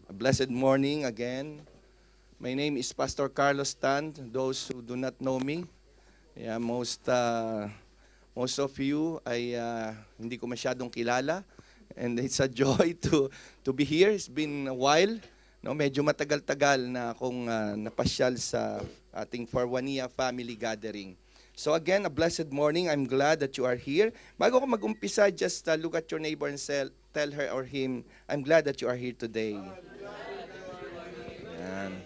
A blessed morning again. My name is Pastor Carlos Tan. Those who do not know me, yeah, most of you ay hindi ko masyadong kilala. And it's a joy to be here. It's been a while. No, medyo matagal-tagal na akong napasyal sa ating Farwania family gathering. So again, a blessed morning. I'm glad that you are here. Bago ko mag-umpisa, just look at your neighbor and tell her or him, I'm glad that you are here today. Ayan.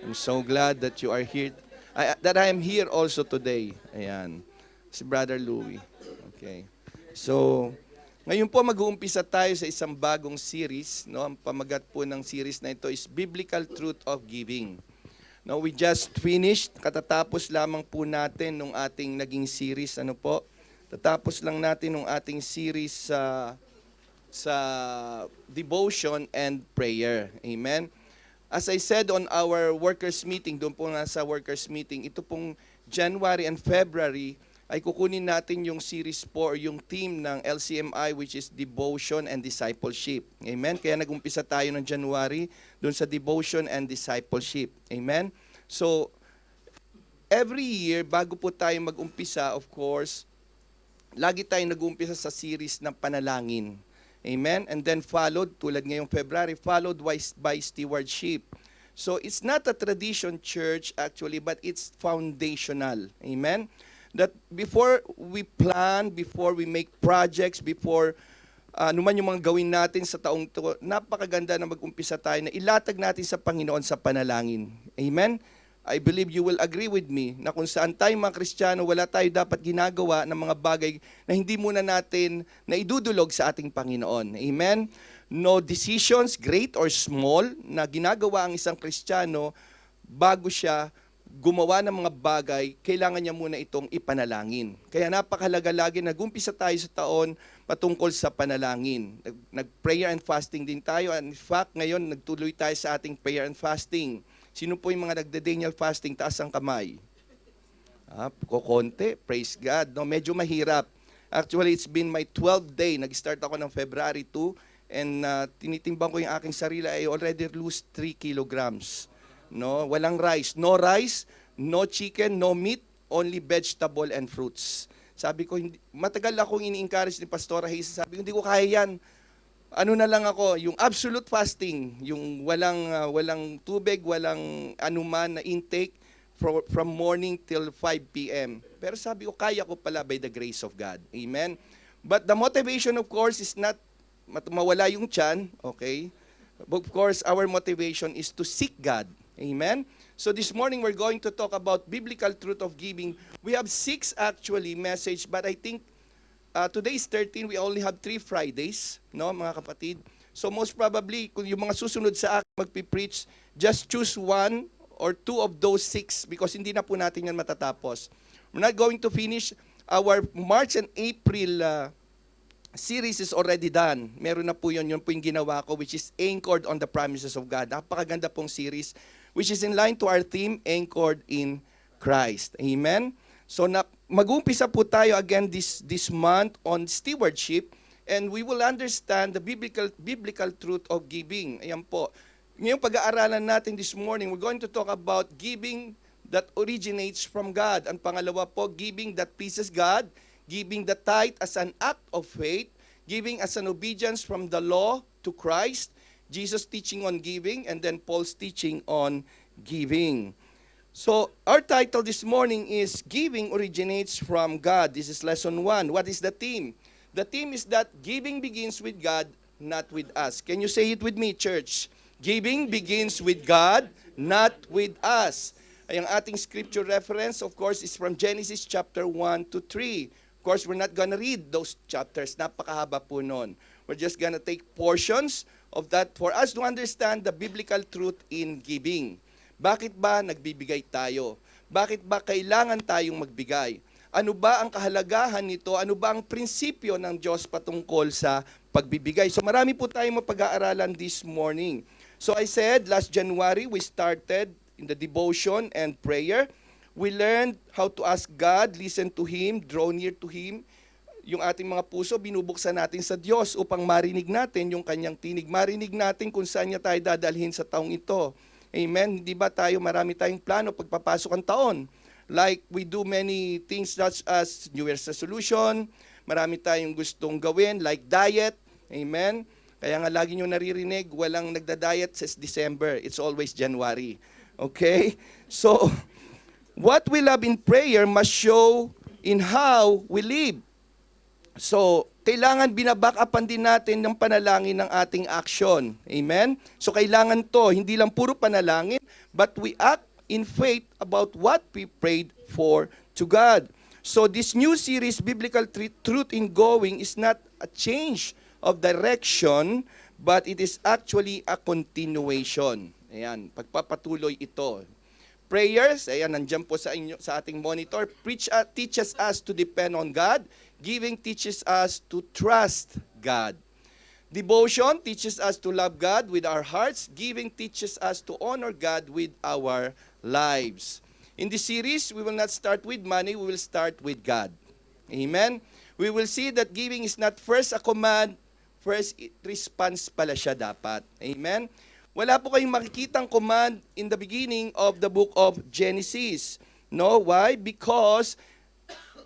I'm so glad that you are here, that I am here also today. Ayan. Si Brother Louie. Okay. So, ngayon po mag-uumpisa tayo sa isang bagong series. No? Ang pamagat po ng series na ito is Biblical Truth of Giving. No, we just finished, katatapos lamang po natin nung ating naging series, tatapos lang natin nung ating series sa devotion and prayer. Amen. As I said on our workers meeting, doon po nga sa workers meeting, ito pong January and February ay kukunin natin yung series po or yung theme ng LCMI, which is Devotion and Discipleship. Amen? Kaya nag-umpisa tayo ng January doon sa Devotion and Discipleship. Amen? So, every year, bago po tayo mag-umpisa, of course, lagi tayong nag-umpisa sa series ng panalangin. Amen? And then followed, tulad ngayong February, followed by stewardship. So, it's not a tradition church actually, but it's foundational. Amen? That before we plan, before we make projects, before ano man yung mga gawin natin sa taong ito, napakaganda na mag-umpisa tayo na ilatag natin sa Panginoon sa panalangin. Amen? I believe you will agree with me na kung saan tayo mga Kristiyano, wala tayo dapat ginagawa ng mga bagay na hindi muna natin na idudulog sa ating Panginoon. Amen? No decisions, great or small, na ginagawa ang isang Kristiyano bago siya gumawa ng mga bagay, kailangan niya muna itong ipanalangin. Kaya napakahalaga lagi, nag-umpisa tayo sa taon patungkol sa panalangin. Nag-prayer and fasting din tayo. And in fact, ngayon, nagtuloy tayo sa ating prayer and fasting. Sino po yung mga nagda-Daniel fasting? Taas ang kamay. Kukonti. Praise God. No, medyo mahirap. Actually, it's been my 12th day. Nag-start ako ng February 2. And tinitimbang ko yung aking sarili. I already lose 3 kilograms. No, walang rice, no chicken, no meat, only vegetable and fruits. Sabi ko, matagal akong ini-encourage ni Pastora Hayes. Sabi ko, hindi ko kaya yan. Ano na lang ako, yung absolute fasting, yung walang tubig, walang anuman na intake from morning till 5 p.m. Pero sabi ko, kaya ko pala by the grace of God. Amen? But the motivation, of course, is not mawala yung tiyan, okay? But of course, our motivation is to seek God. Amen? So this morning, we're going to talk about biblical truth of giving. We have 6 actually message, but I think today is 13. We only have 3 Fridays, no, mga kapatid. So most probably, kung yung mga susunod sa akin magpipreach, just choose 1 or 2 of those 6 because hindi na po natin yan matatapos. We're not going to finish our March and April series is already done. Meron na po yun po yung ginawa ko, which is anchored on the promises of God. Napakaganda pong series, which is in line to our theme, anchored in Christ. Amen? So mag-umpisa po tayo again this month on stewardship, and we will understand the biblical truth of giving. Ayan po. Ngayong pag-aaralan natin this morning, we're going to talk about giving that originates from God. Ang pangalawa po, giving that pleases God, giving the tithe as an act of faith, giving as an obedience from the law to Christ, Jesus' teaching on giving, and then Paul's teaching on giving. So, our title this morning is Giving Originates from God. This is lesson 1. What is the theme? The theme is that giving begins with God, not with us. Can you say it with me, church? Giving begins with God, not with us. Ay, ang ating scripture reference, of course, is from Genesis chapter 1 to 3. Of course, we're not gonna read those chapters. Napakahaba po nun. We're just gonna take portions of that for us to understand the biblical truth in giving. Bakit ba nagbibigay tayo? Bakit ba kailangan tayong magbigay? Ano ba ang kahalagahan nito? Ano ba ang prinsipyo ng Diyos patungkol sa pagbibigay? So marami po tayong mapag-aaralan this morning. So I said, last January, we started in the devotion and prayer. We learned how to ask God, listen to Him, draw near to Him. yung ating mga puso, binubuksan natin sa Diyos upang marinig natin yung kanyang tinig. Marinig natin kung saan niya tayo dadalhin sa taong ito. Amen? Di ba marami tayong plano pagpapasok ang taon? Like we do many things such as New Year's resolution, marami tayong gustong gawin like diet. Amen? Kaya nga lagi nyo naririnig, walang nagda-diet since December. It's always January. Okay? So, what we love in prayer must show in how we live. So, kailangan binaback-upan din natin ng panalangin ng ating action. Amen? So, kailangan to, hindi lang puro panalangin, but we act in faith about what we prayed for to God. So, this new series, Biblical Truth in Going, is not a change of direction, but it is actually a continuation. Ayan, pagpapatuloy ito. Prayers, ayan, nandiyan po sa inyo, sa ating monitor, teaches us to depend on God. Giving teaches us to trust God. Devotion teaches us to love God with our hearts. Giving teaches us to honor God with our lives. In this series, we will not start with money, we will start with God. Amen? We will see that giving is not first a command, first response pala siya dapat. Amen? Wala po kayong makikitang command in the beginning of the book of Genesis. No? Why? Because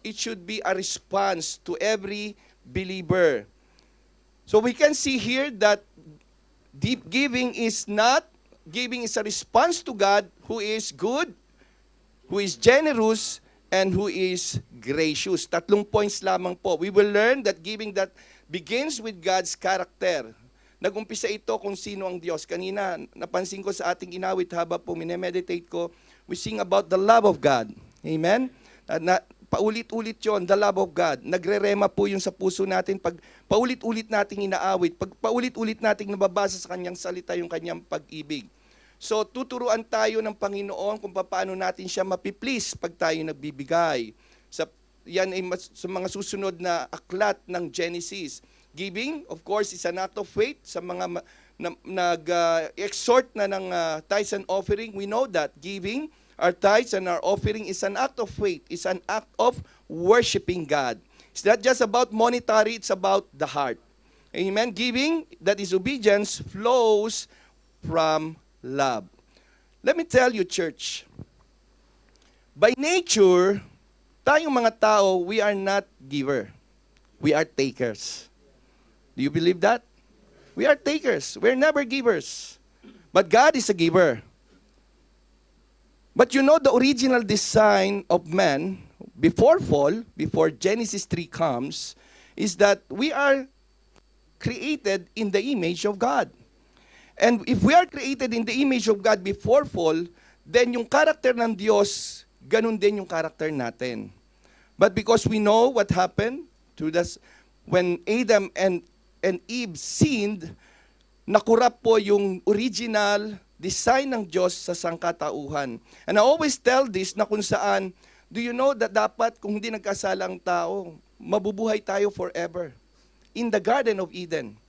it should be a response to every believer. So we can see here that deep giving is a response to God who is good, who is generous, and who is gracious. 3 points lamang po. We will learn that giving that begins with God's character. Nag-umpisa ito kung sino ang Diyos. Kanina, napansin ko sa ating inawit haba po, minemeditate ko, we sing about the love of God. Amen? Paulit-ulit yon, the love of God. Nagre-rema po yung sa puso natin pag paulit-ulit nating inaawit, pag paulit-ulit nating nababasa sa kanyang salita yung kanyang pag-ibig. So, tuturuan tayo ng Panginoon kung paano natin siya mapiplease pag tayo nagbibigay. Yan ay sa mga susunod na aklat ng Genesis. Giving, of course, is an act of faith. Sa mga nag-exhort na ng tithes and offering, we know that giving our tithes and our offering is an act of faith. It's an act of worshiping God. It's not just about monetary, it's about the heart. Amen? Giving, that is obedience, flows from love. Let me tell you, church, by nature, tayong mga tao, we are not giver. We are takers. Do you believe that? We are takers. We're never givers. But God is a giver. But you know the original design of man before fall, before Genesis 3 comes, is that we are created in the image of God. And if we are created in the image of God before fall, then yung character ng Diyos, ganun din yung character natin. But because we know what happened to this, when Adam and Eve sinned, nakurap po yung original design ng Diyos sa sangkatauhan. And I always tell this na kung saan, do you know that dapat kung hindi nagkasala ang tao, mabubuhay tayo forever. In the Garden of Eden.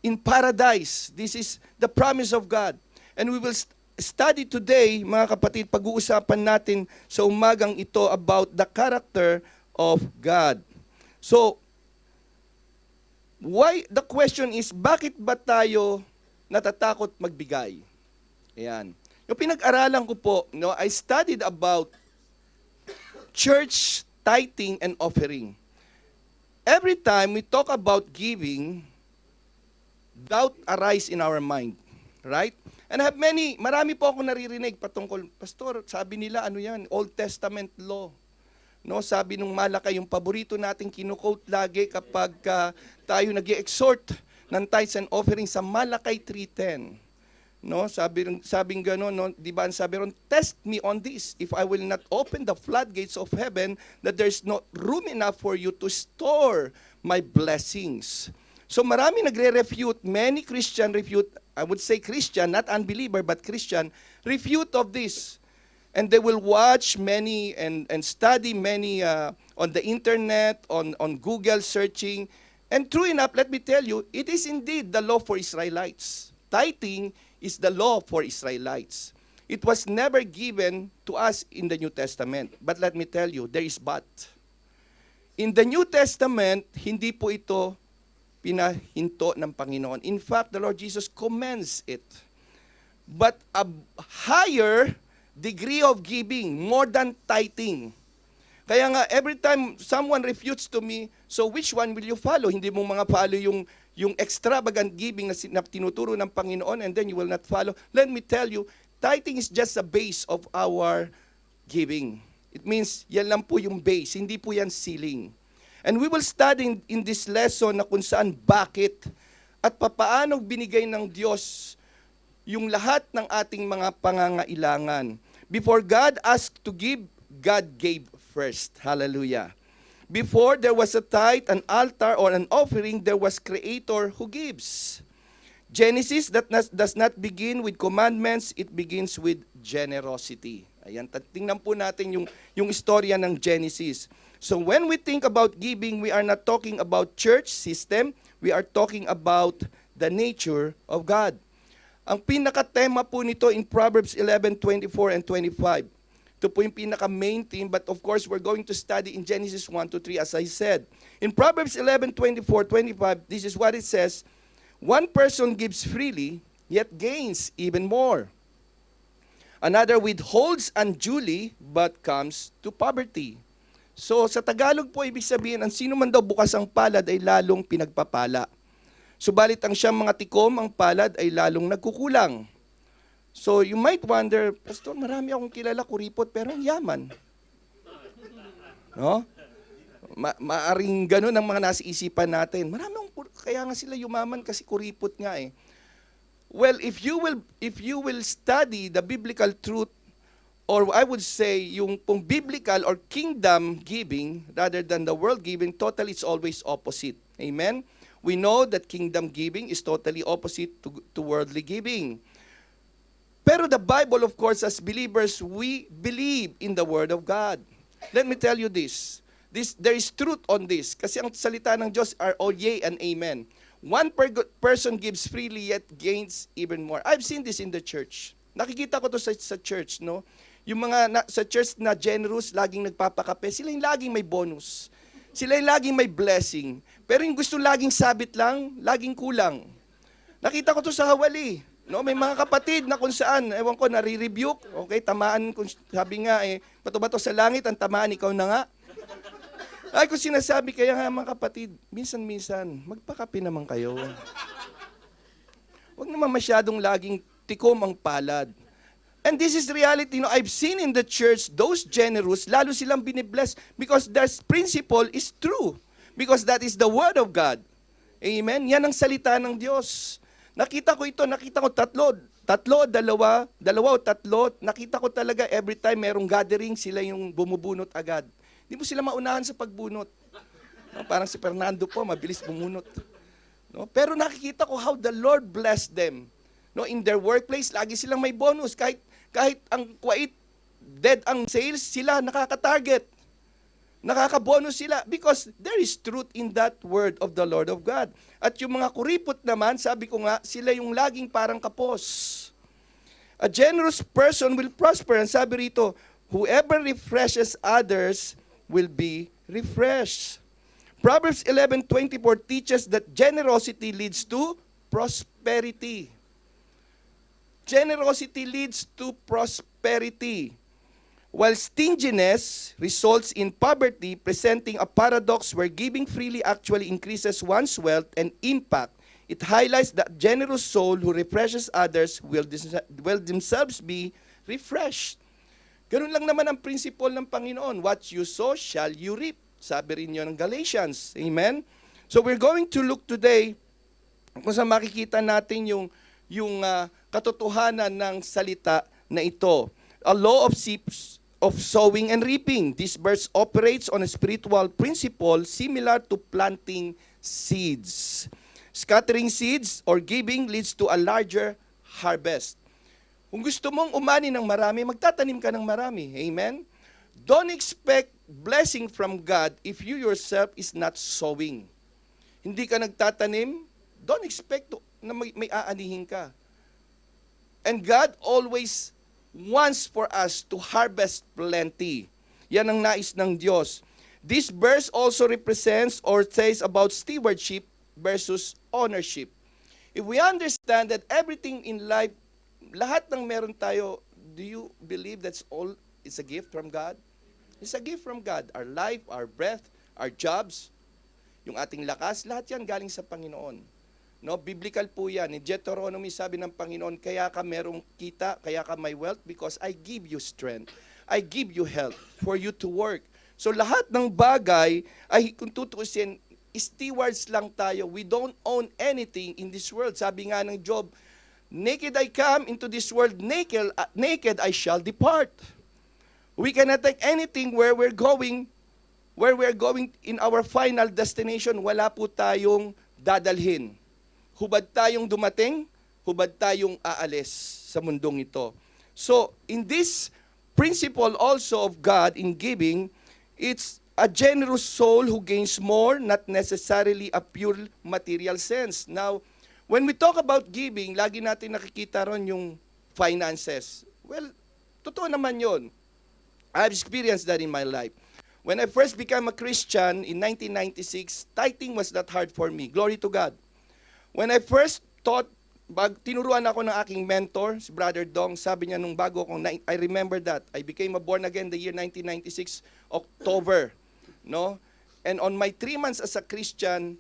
In paradise. This is the promise of God. And we will study today, mga kapatid, pag-uusapan natin sa umagang ito about the character of God. So, the question is, bakit ba tayo natatakot magbigay? Ayan. Yung pinag-aralan ko po, I studied about church tithing and offering. Every time we talk about giving, doubt arise in our mind. Right? And I have marami po ako naririnig patungkol, Pastor, sabi nila, ano yan, Old Testament law. No, sabi nung Malakay, yung paborito nating kinukote lagi kapag tayo nag-exhort ng tithes and offering sa Malakay 3:10. No, sabing gano'n, no, di ba, sabi ron, test me on this, if I will not open the floodgates of heaven, that there's no room enough for you to store my blessings. So marami nagre-refute, many Christian refute, I would say Christian, not unbeliever, but Christian, refute of this. And they will watch many and study many on the internet, on Google searching. And true enough, let me tell you, it is indeed the law for Israelites. Tithing is the law for Israelites. It was never given to us in the New Testament. But let me tell you, there is but. In the New Testament, hindi po ito pinahinto ng Panginoon. In fact, the Lord Jesus commends it. But a higher degree of giving, more than tithing. Kaya nga, every time someone refutes to me, so which one will you follow? Hindi mo mga follow yung extravagant giving na tinuturo ng Panginoon and then you will not follow. Let me tell you, tithing is just a base of our giving. It means, yan lang po yung base, hindi po yan ceiling. And we will study in this lesson na kung saan, bakit, at papaano binigay ng Diyos yung lahat ng ating mga pangangailangan. Before God asked to give, God gave first. Hallelujah. Before there was a tithe, an altar, or an offering, there was Creator who gives. Genesis does not begin with commandments, it begins with generosity. Ayan, tingnan po natin yung istorya ng Genesis. So when we think about giving, we are not talking about church system, we are talking about the nature of God. Ang pinaka-tema po nito in Proverbs 11:24 and 25. Ito po yung pinaka-main theme, but of course, we're going to study in Genesis 1-3, as I said. In Proverbs 11:24-25, this is what it says, one person gives freely, yet gains even more. Another withholds unduly, but comes to poverty. So, sa Tagalog po, ibig sabihin, ang sino man daw bukas ang palad ay lalong pinagpapala. Subalit ang siyang mga tikom, ang palad ay lalong nagkukulang. So you might wonder, Pastor, marami akong kilala kuripot pero ang yaman. No? Maaring gano'n ang mga nasa isipan natin. Marami akong, kaya nga sila yumaman kasi kuripot nga eh. Well, if you will study the biblical truth, or I would say yung pong biblical or kingdom giving rather than the world giving, totally it's always opposite. Amen? We know that kingdom giving is totally opposite to worldly giving. Pero the Bible, of course, as believers, we believe in the Word of God. Let me tell you this. There is truth on this. Kasi ang salita ng Diyos are all yea and amen. One person gives freely yet gains even more. I've seen this in the church. Nakikita ko to sa church, no? Yung mga sa church na generous, laging nagpapakape, sila yung laging may bonus. Sila yung laging may blessing. Pero yung gusto laging sabit lang, laging kulang. Nakita ko to sa Hawali. No, may mga kapatid na kung saan, ewan ko, nare-rebuke, okay, tamaan, kung sabi nga bato-bato sa langit, ang tamaan, ikaw na nga. Ay, kung sinasabi, kaya nga mga kapatid, minsan-minsan, magpakape naman kayo. Huwag naman masyadong laging tikom ang palad. And this is reality. No, I've seen in the church, those generous, lalo silang binibless because their principle is true. Because that is the Word of God. Amen? Yan ang salita ng Diyos. Nakita ko dalawa o tatlo. Nakita ko talaga every time merong gathering, sila yung bumubunot agad. Hindi mo sila maunahan sa pagbunot. No, parang si Fernando po, mabilis bumunot. No, pero nakikita ko how the Lord blessed them. No, in their workplace, lagi silang may bonus. Kahit ang dead ang sales, sila nakaka-target. Nakaka-bonus sila because there is truth in that word of the Lord of God. At yung mga kuripot naman, sabi ko nga, sila yung laging parang kapos. A generous person will prosper. And sabi rito, whoever refreshes others will be refreshed. Proverbs 11:24 teaches that generosity leads to prosperity. Generosity leads to prosperity. While stinginess results in poverty, presenting a paradox where giving freely actually increases one's wealth and impact, it highlights that generous soul who refreshes others will themselves be refreshed. Ganun lang naman ang principle ng Panginoon. What you sow, shall you reap. Sabi rin yun ng Galatians. Amen? So we're going to look today kung saan makikita natin yung katotohanan ng salita na ito. A law of sowing and reaping. This verse operates on a spiritual principle similar to planting seeds. Scattering seeds or giving leads to a larger harvest. Kung gusto mong umani ng marami, magtatanim ka ng marami. Amen? Don't expect blessing from God if you yourself is not sowing. Hindi ka nagtatanim, don't expect na may aanihin ka. And God always wants for us to harvest plenty. Yan ang nais ng Diyos. This verse also represents or says about stewardship versus ownership. If we understand that everything in life, lahat ng meron tayo, do you believe that's all is a gift from God? It's a gift from God. Our life, our breath, our jobs, yung ating lakas, lahat yan galing sa Panginoon. No, biblical po yan. In Deuteronomy, sabi ng Panginoon, kaya ka merong kita, kaya ka may wealth, because I give you strength. I give you health for you to work. So lahat ng bagay ay kung tutuusin, stewards lang tayo. We don't own anything in this world. Sabi nga ng Job, naked I come into this world, naked I shall depart. We cannot take anything where we're going in our final destination. Wala po tayong dadalhin. Hubad tayong dumating, hubad tayong aalis sa mundong ito. So, in this principle also of God in giving, it's a generous soul who gains more, not necessarily a pure material sense. Now, when we talk about giving, lagi natin nakikita ron yung finances. Well, totoo naman yon. I've experienced that in my life. When I first became a Christian in 1996, tithing was not hard for me. Glory to God. When I first taught, tinuruan ako ng aking mentor, si Brother Dong, sabi niya nung bago akong, I remember that, I became a born again the year 1996, October. No? And on my 3 months as a Christian,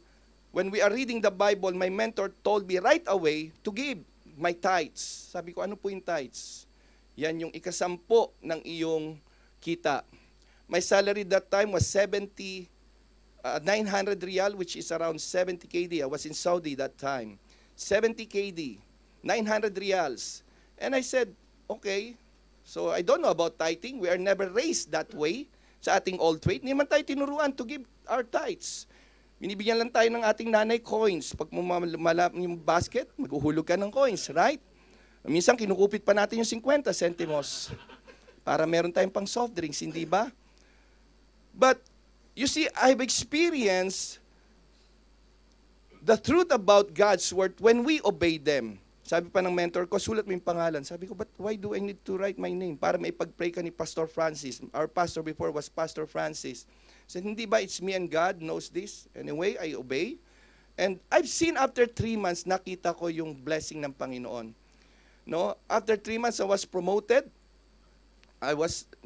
when we are reading the Bible, my mentor told me right away to give my tithes. Sabi ko, ano po yung tithes? Yan yung ikasampo ng iyong kita. My salary that time was 900 riyal, which is around 70 KD. I was in Saudi that time. 70 KD, 900 riyals. And I said, okay, so I don't know about tithing. We are never raised that way sa ating old faith. Hindi man tayo tinuruan to give our tithes. Binibigyan lang tayo ng ating nanay coins. Pag malap yung basket, maghuhulog ka ng coins, right? Minsan kinukupit pa natin yung 50 centimos para meron tayong pang soft drinks, hindi ba? But you see, I've experienced the truth about God's word when we obey them. Sabi pa ng mentor ko, sulat mo yung pangalan. Sabi ko, but why do I need to write my name? Para maipag-pray ka ni Pastor Francis. Our pastor before was Pastor Francis. Said, hindi ba it's me and God knows this? Anyway, I obey. And I've seen after 3 months, nakita ko yung blessing ng Panginoon. No? After 3 months, I was promoted.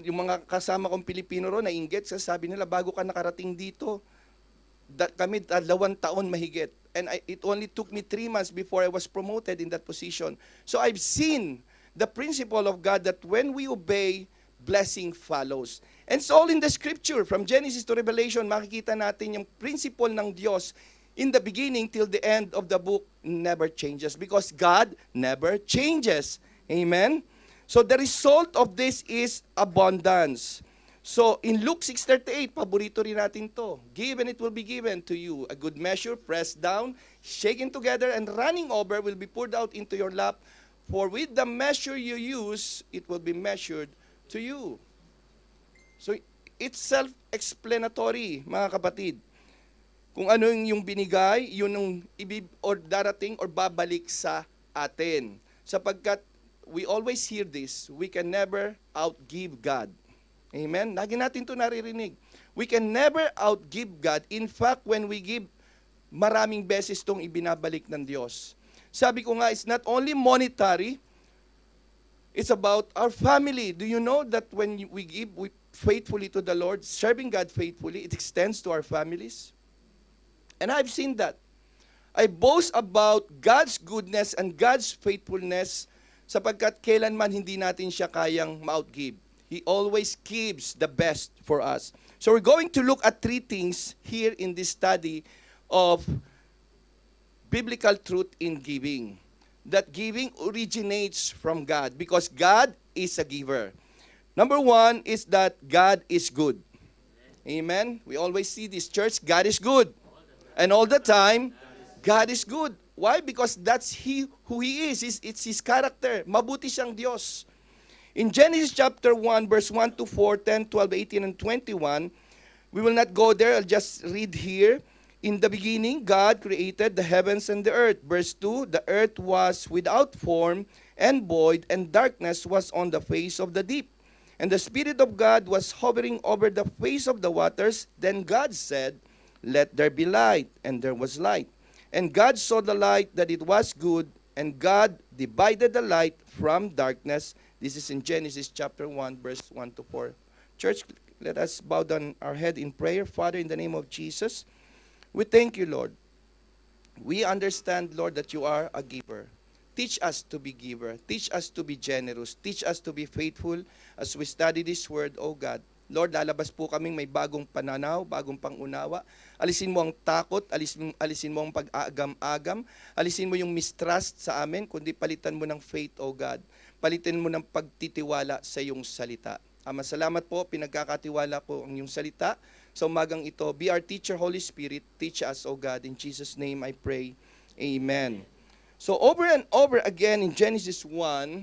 Yung mga kasama kong Pilipino ro, nainggit, sabi nila, bago ka nakarating dito, kami 2 taon mahigit. And it only took me 3 months before I was promoted in that position. So I've seen the principle of God that when we obey, blessing follows. And it's all in the scripture. From Genesis to Revelation, makikita natin yung principle ng Diyos in the beginning till the end of the book never changes because God never changes. Amen? So the result of this is abundance. So in Luke 6:38, paborito rin natin to. Give and it will be given to you. A good measure, pressed down, shaken together, and running over will be poured out into your lap. For with the measure you use, it will be measured to you. So it's self-explanatory, mga kapatid. Kung ano yung binigay, yun yung darating or babalik sa atin. Sapagkat we always hear this, we can never outgive God. Amen? Lagi natin ito naririnig. We can never outgive God. In fact, when we give, maraming beses itong ibinabalik ng Diyos. Sabi ko nga, it's not only monetary, it's about our family. Do you know that when we give faithfully to the Lord, serving God faithfully, it extends to our families? And I've seen that. I boast about God's goodness and God's faithfulness sapagkat kailanman hindi natin siya kayang ma-outgive. He always gives the best for us. So we're going to look at 3 things here in this study of biblical truth in giving. That giving originates from God because God is a giver. Number 1 is that God is good. Amen? We always see this church, God is good. And all the time, God is good. Why? Because that's who He is. It's His character. Mabuti siyang Diyos. In Genesis chapter 1, verse 1 to 4, 10, 12, 18, and 21, we will not go there. I'll just read here. In the beginning, God created the heavens and the earth. Verse 2, the earth was without form and void, and darkness was on the face of the deep. And the Spirit of God was hovering over the face of the waters. Then God said, "Let there be light," and there was light. And God saw the light that it was good, and God divided the light from darkness. This is in Genesis chapter 1, verse 1 to 4. Church, let us bow down our head in prayer. Father, in the name of Jesus, we thank you, Lord. We understand, Lord, that you are a giver. Teach us to be giver. Teach us to be generous. Teach us to be faithful as we study this word, O God. Lord, lalabas po kaming may bagong pananaw, bagong pangunawa. Alisin mo ang takot, alisin mo ang pag-aagam-agam, alisin mo yung mistrust sa amin, kundi palitan mo ng faith, O God. Palitan mo ng pagtitiwala sa iyong salita. Ama, salamat po, pinagkakatiwala ko ang iyong salita. Sa umagang ito, be our teacher, Holy Spirit. Teach us, O God. In Jesus' name I pray. Amen. So over and over again in Genesis 1,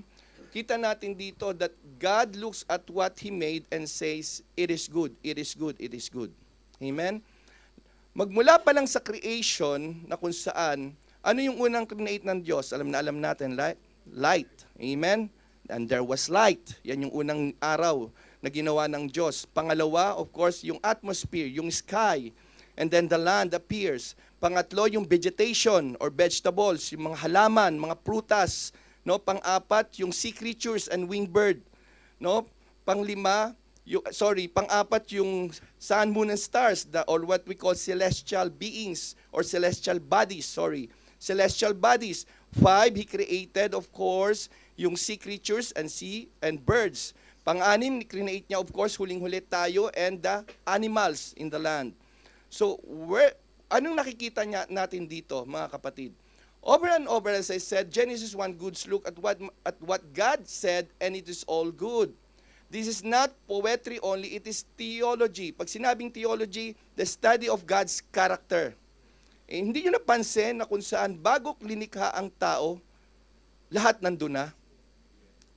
kita natin dito that God looks at what He made and says, it is good, it is good, it is good. Amen? Magmula pa lang sa creation na kung saan, ano yung unang create ng Diyos? Alam natin, light. Amen? And there was light. Yan yung unang araw na ginawa ng Diyos. Pangalawa, of course, yung atmosphere, yung sky. And then the land appears. Pangatlo, yung vegetation or vegetables, yung mga halaman, mga prutas. No, pang-apat, yung sea creatures and winged bird. No, pang-apat yung sun, moon, and stars, or what we call celestial beings or celestial bodies, celestial bodies. 5, He created, of course, yung sea creatures and sea and birds. Pang-anim, create niya, of course, huling-huli tayo and the animals in the land. So, anong nakikita natin dito, mga kapatid? Over and over, as I said, Genesis 1 goods look at what God said, and it is all good. This is not poetry only, it is theology. Pag sinabing theology, the study of God's character. Hindi nyo napansin na kung saan bago linikha ang tao, lahat nandun na.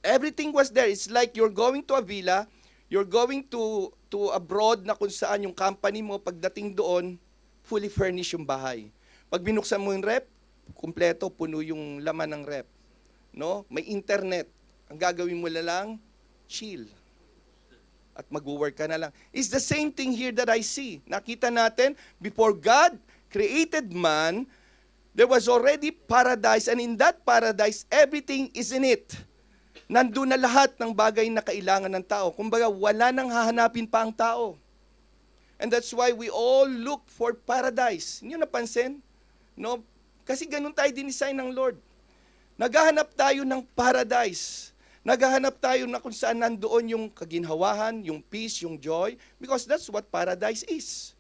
Everything was there. It's like you're going to a villa, you're going to abroad na kung saan yung company mo, pagdating doon, fully furnished yung bahay. Pag binuksan mo yung rep, kumpleto, puno yung laman ng rep. No? May internet. Ang gagawin mo na lang, chill. At mag-work ka na lang. It's the same thing here that I see. Nakita natin, before God created man, there was already paradise, and in that paradise, everything is in it. Nandun na lahat ng bagay na kailangan ng tao. Kumbaga, wala nang hahanapin pa ang tao. And that's why we all look for paradise. Hindi nyo napansin? No? Kasi ganun tayo dinesign ng Lord. Naghahanap tayo ng paradise. Naghahanap tayo na kung saan nandoon yung kaginhawahan, yung peace, yung joy, because that's what paradise is.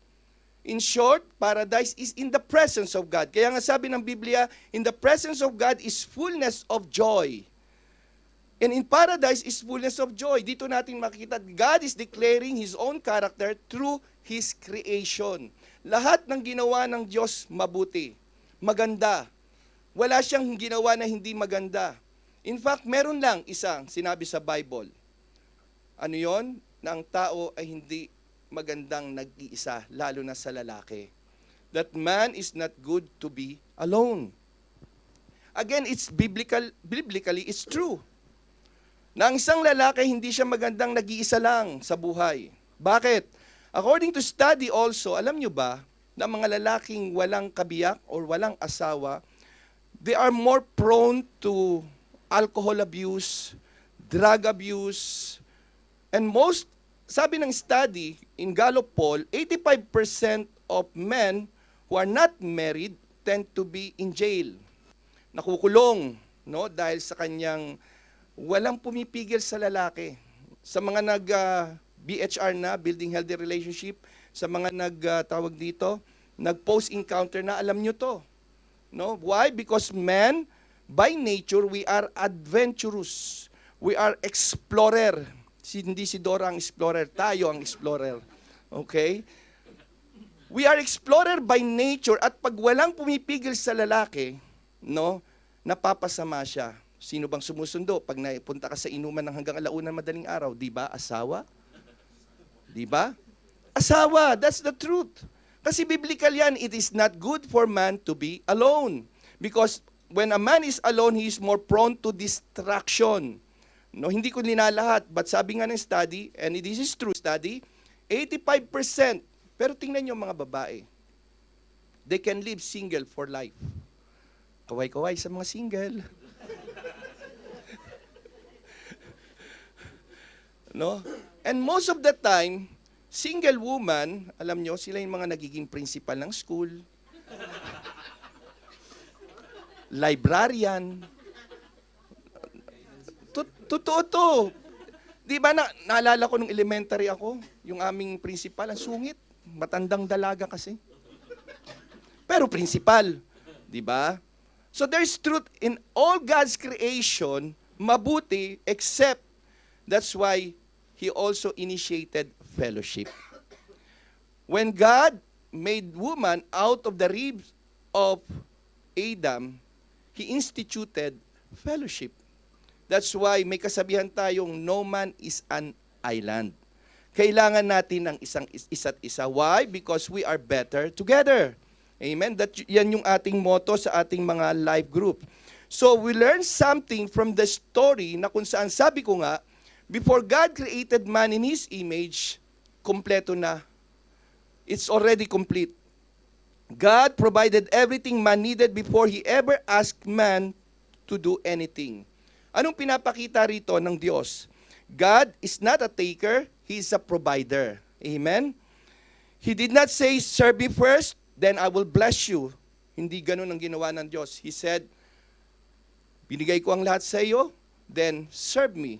In short, paradise is in the presence of God. Kaya nga sabi ng Biblia, in the presence of God is fullness of joy. And in paradise is fullness of joy. Dito natin makikita, God is declaring His own character through His creation. Lahat ng ginawa ng Diyos mabuti, maganda. Wala siyang ginawa na hindi maganda. In fact, meron lang isang sinabi sa Bible. Ano yon? Na ang tao ay hindi magandang nag-iisa, lalo na sa lalaki. That man is not good to be alone. Again, it's biblically, it's true. Na ang isang lalaki, hindi siya magandang nag-iisa lang sa buhay. Bakit? According to study also, alam nyo ba, na mga lalaking walang kabiyak or walang asawa, they are more prone to alcohol abuse, drug abuse, and sabi ng study in Gallup poll, 85% of men who are not married tend to be in jail. Nakukulong, no, dahil sa kanyang walang pumipigil sa lalaki. Sa mga BHR na, building healthy relationship, sa mga nag-post encounter na, alam nyo to. No? Why? Because men, by nature, we are adventurous. We are explorer. Hindi si Dora ang explorer, tayo ang explorer. Okay? We are explorer by nature, at pag walang pumipigil sa lalaki, no, napapasama siya. Sino bang sumusundo? Pag naipunta ka sa inuman ng hanggang alaunan madaling araw, di ba? Asawa? Di ba? Asawa, that's the truth. Kasi biblical yan, it is not good for man to be alone. Because when a man is alone, he is more prone to distraction. No, hindi ko linalahat, but sabi nga ng study, and this is true study, 85%, pero tingnan niyo mga babae, they can live single for life. Kaway-kaway sa mga single. No? And most of the time, single woman, alam nyo, sila yung mga nagiging principal ng school, librarian. Totoo to. Di ba naalala ko nung elementary ako, yung aming principal, ang sungit, matandang dalaga kasi. Pero principal, di ba? So there's truth in all God's creation, mabuti, except that's why He also initiated fellowship. When God made woman out of the ribs of Adam, He instituted fellowship. That's why may kasabihan tayong no man is an island. Kailangan natin ng isa't isa. Why? Because we are better together. Amen? Yan yung ating motto sa ating mga life group. So we learn something from the story na kung saan sabi ko nga, before God created man in His image, kompleto na. It's already complete. God provided everything man needed before He ever asked man to do anything. Anong pinapakita rito ng Diyos? God is not a taker, He is a provider. Amen? He did not say, serve me first, then I will bless you. Hindi ganun ang ginawa ng Diyos. He said, binigay ko ang lahat sa iyo, then serve me.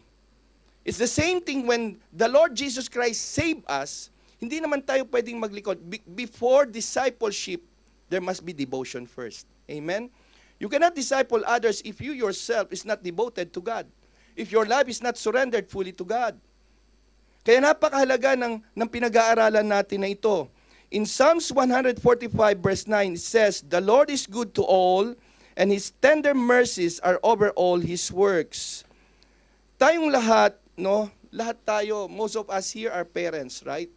It's the same thing when the Lord Jesus Christ saved us, hindi naman tayo pwedeng maglikod. Before discipleship, there must be devotion first. Amen? You cannot disciple others if you yourself is not devoted to God. If your life is not surrendered fully to God. Kaya napakahalaga ng pinag-aaralan natin na ito. In Psalms 145 verse 9, it says, the Lord is good to all, and His tender mercies are over all His works. Tayong lahat, no? Lahat tayo, most of us here are parents, right?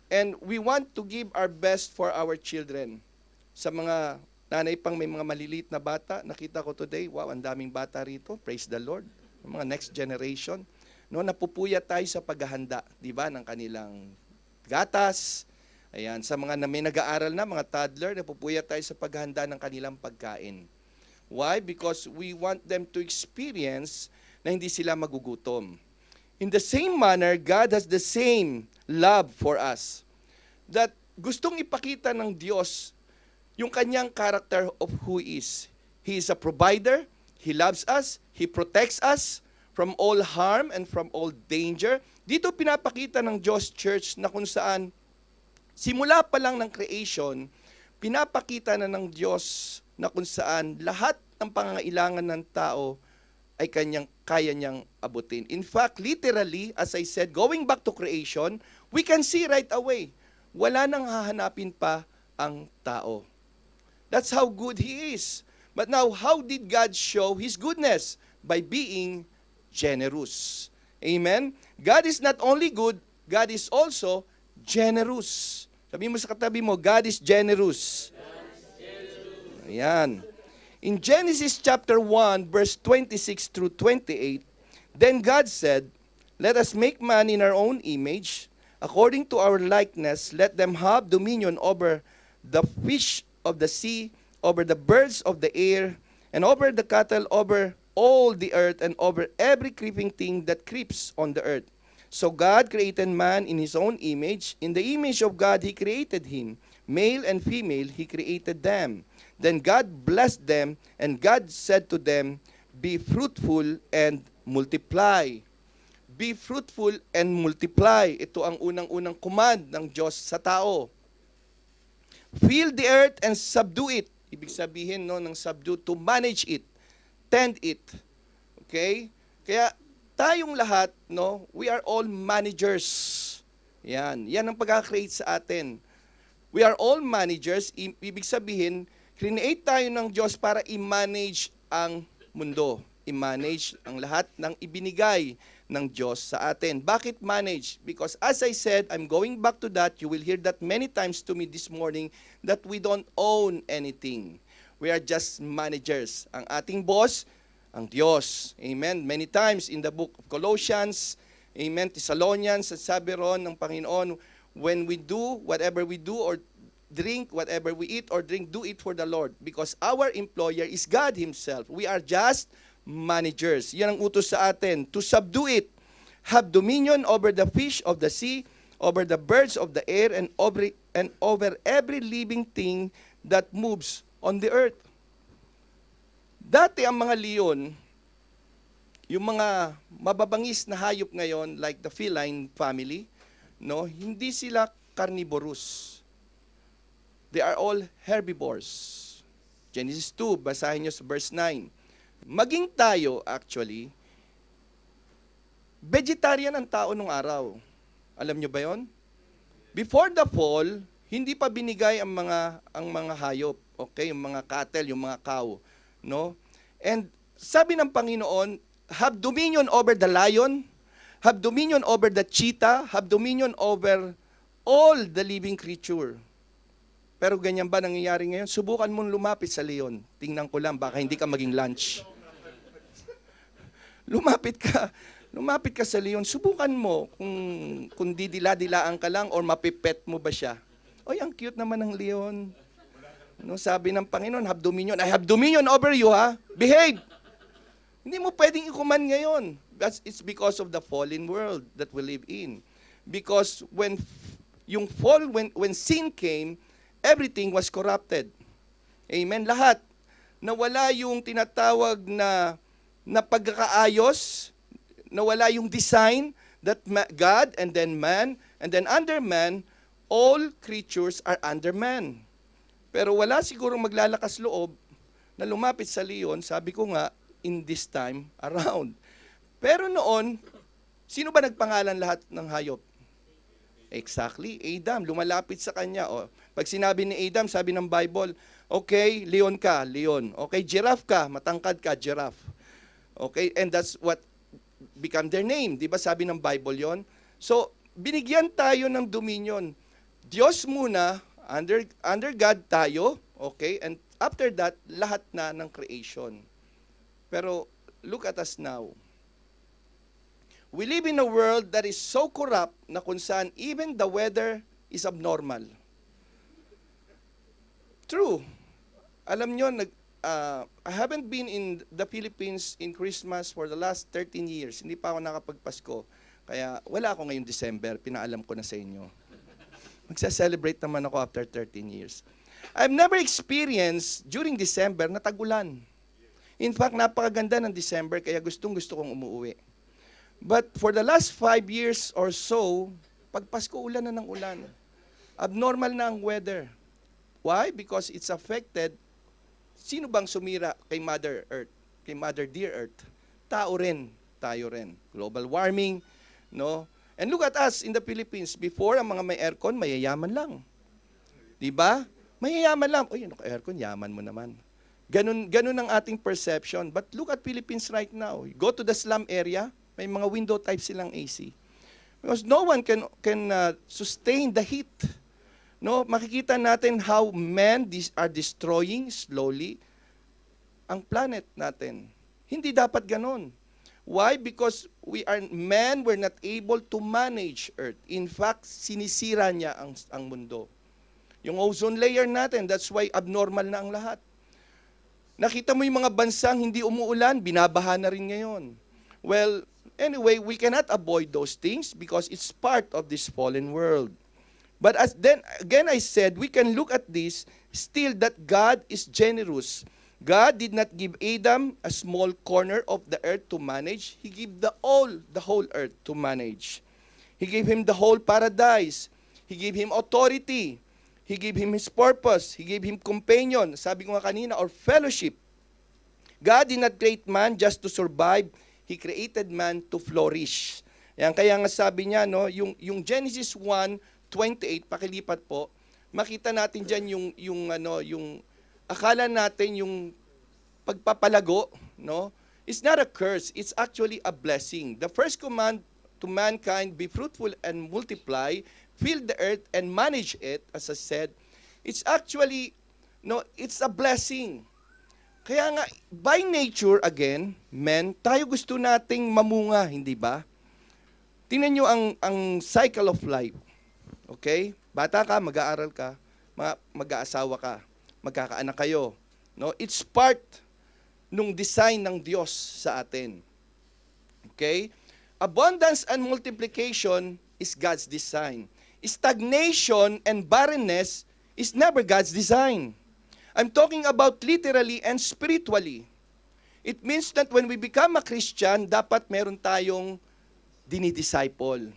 And we want to give our best for our children. Sa mga nanay pang may mga maliliit na bata, nakita ko today, wow, ang daming bata rito, praise the Lord. Mga next generation, no, napupuya tayo sa paghahanda, di ba, ng kanilang gatas. Ayan, sa mga may nag-aaral na, mga toddler, napupuya tayo sa paghahanda ng kanilang pagkain. Why? Because we want them to experience na hindi sila magugutom. In the same manner, God has the same love for us. That gustong ipakita ng Diyos yung kanyang character of who He is. He is a provider, He loves us, He protects us from all harm and from all danger. Dito pinapakita ng Diyos Church na kung saan simula pa lang ng creation, pinapakita na ng Diyos na kung saan lahat ng pangangailangan ng tao ay kaya niyang abutin. In fact, literally, as I said, going back to creation, we can see right away, wala nang hahanapin pa ang tao. That's how good He is. But now, how did God show His goodness? By being generous. Amen? God is not only good, God is also generous. Sabi mo sa katabi mo, God is generous. Ayan. In Genesis chapter 1, verse 26 through 28, then God said, let us make man in our own image, according to our likeness, let them have dominion over the fish of the sea, over the birds of the air, and over the cattle, over all the earth, and over every creeping thing that creeps on the earth. So God created man in His own image. In the image of God He created him. Male and female He created them. Then God blessed them, and God said to them, be fruitful and multiply. Be fruitful and multiply. Ito ang unang-unang command ng Diyos sa tao. Fill the earth and subdue it. Ibig sabihin no, ng subdue, to manage it, tend it. Okay? Kaya tayong lahat, no, we are all managers. Yan ang pagka-create sa atin. We are all managers. Ibig sabihin, create tayo ng Diyos para i-manage ang mundo. I-manage ang lahat ng ibinigay ng Diyos sa atin. Bakit manage? Because as I said, I'm going back to that. You will hear that many times to me this morning that we don't own anything. We are just managers. Ang ating boss, ang Diyos. Amen. Many times in the book of Colossians, amen, Thessalonians, sabi ron ng Panginoon, when we do whatever we do or drink whatever we eat or drink, do it for the Lord. Because our employer is God Himself. We are just managers. Yan ang utos sa atin, to subdue it. Have dominion over the fish of the sea, over the birds of the air, and over every living thing that moves on the earth. Dati ang mga leon, yung mga mababangis na hayop ngayon, like the feline family, no, hindi sila carnivorous. They are all herbivores. Genesis 2, basahin nyo sa verse 9. Maging tayo, actually, vegetarian ang tao nung araw. Alam nyo ba yon? Before the fall, hindi pa binigay ang mga hayop, okay, yung mga cattle, yung mga cow, no? And sabi ng Panginoon, have dominion over the lion, have dominion over the cheetah, have dominion over all the living creature. Pero ganyan ba nangyayari ngayon? Subukan mong lumapit sa leon. Tingnan ko lang, baka hindi ka maging lunch. Lumapit ka sa leon. Subukan mo kung didila-dilaan ka lang or mapipet mo ba siya. Oy, ang cute naman ng leon. No, sabi ng Panginoon, have dominion. I have dominion over you, ha? Behave. Hindi mo pwedeng ikuman ngayon. It's because of the fallen world that we live in. Because when sin came, everything was corrupted. Amen. Lahat. Nawala yung tinatawag na pagkakaayos, nawala yung design that God and then man, and then under man, all creatures are under man. Pero wala sigurong maglalakas loob na lumapit sa leon, sabi ko nga, in this time around. Pero noon, sino ba nagpangalan lahat ng hayop? Exactly, Adam. Lumalapit sa kanya. O, pag sinabi ni Adam, sabi ng Bible, okay, leon ka, leon. Okay, giraffe ka, matangkad ka, giraffe. Okay, and that's what become their name. Di ba sabi ng Bible yon? So, binigyan tayo ng dominion. Diyos muna, under God tayo, okay? And after that, lahat na ng creation. Pero look at us now. We live in a world that is so corrupt na kung saan even the weather is abnormal. True. Alam nyo, I haven't been in the Philippines in Christmas for the last 13 years. Hindi pa ako nakapagpasko. Kaya wala ako ngayong December. Pinaalam ko na sa inyo. Magsa-celebrate naman ako after 13 years. I've never experienced during December na tag-ulan. In fact, napakaganda ng December kaya gustong-gusto kong umuwi. But for the last 5 years or so, pag Pasko, ulan na ng ulan. Abnormal na ang weather. Why? Because it's affected. Sino bang sumira kay Mother Earth? Kay Mother Dear Earth? Tao rin. Tayo rin. Global warming, no? And look at us in the Philippines. Before, ang mga may aircon, mayayaman lang. Diba? Mayayaman lang. Uy, ano ka aircon? Yaman mo naman. Ganun ang ating perception. But look at Philippines right now. Go to the slum area, may mga window type silang AC. Because no one can sustain the heat. No, makikita natin how men are destroying slowly ang planet natin. Hindi dapat ganun. Why? Because we're not able to manage Earth. In fact, sinisira niya ang mundo. Yung ozone layer natin, that's why abnormal na ang lahat. Nakita mo yung mga bansang hindi umuulan, binabaha na rin ngayon. Well, anyway, we cannot avoid those things because it's part of this fallen world. But then again I said, we can look at this still that God is generous. God did not give Adam a small corner of the earth to manage. He gave the whole earth to manage. He gave him the whole paradise. He gave him authority. He gave him his purpose. He gave him companion. Sabi ko nga kanina, or fellowship. God did not create man just to survive. He created man to flourish. Yan, kaya nga sabi niya, no, yung Genesis 1:28, pakilipat po, makita natin diyan yung akala natin yung pagpapalago, no, it's not a curse, it's actually a blessing. The first command to mankind, be fruitful and multiply, fill the earth and manage it, as I said, it's actually, no, it's a blessing. Kaya nga, by nature, again, men, tayo gusto nating mamunga, hindi ba? Tingnan nyo ang cycle of life. Okay? Bata ka, mag-aaral ka, mag-aasawa ka, magkakaanak kayo. No? It's part nung design ng Diyos sa atin. Okay? Abundance and multiplication is God's design. Stagnation and barrenness is never God's design. I'm talking about literally and spiritually. It means that when we become a Christian, dapat meron tayong dinidisciple.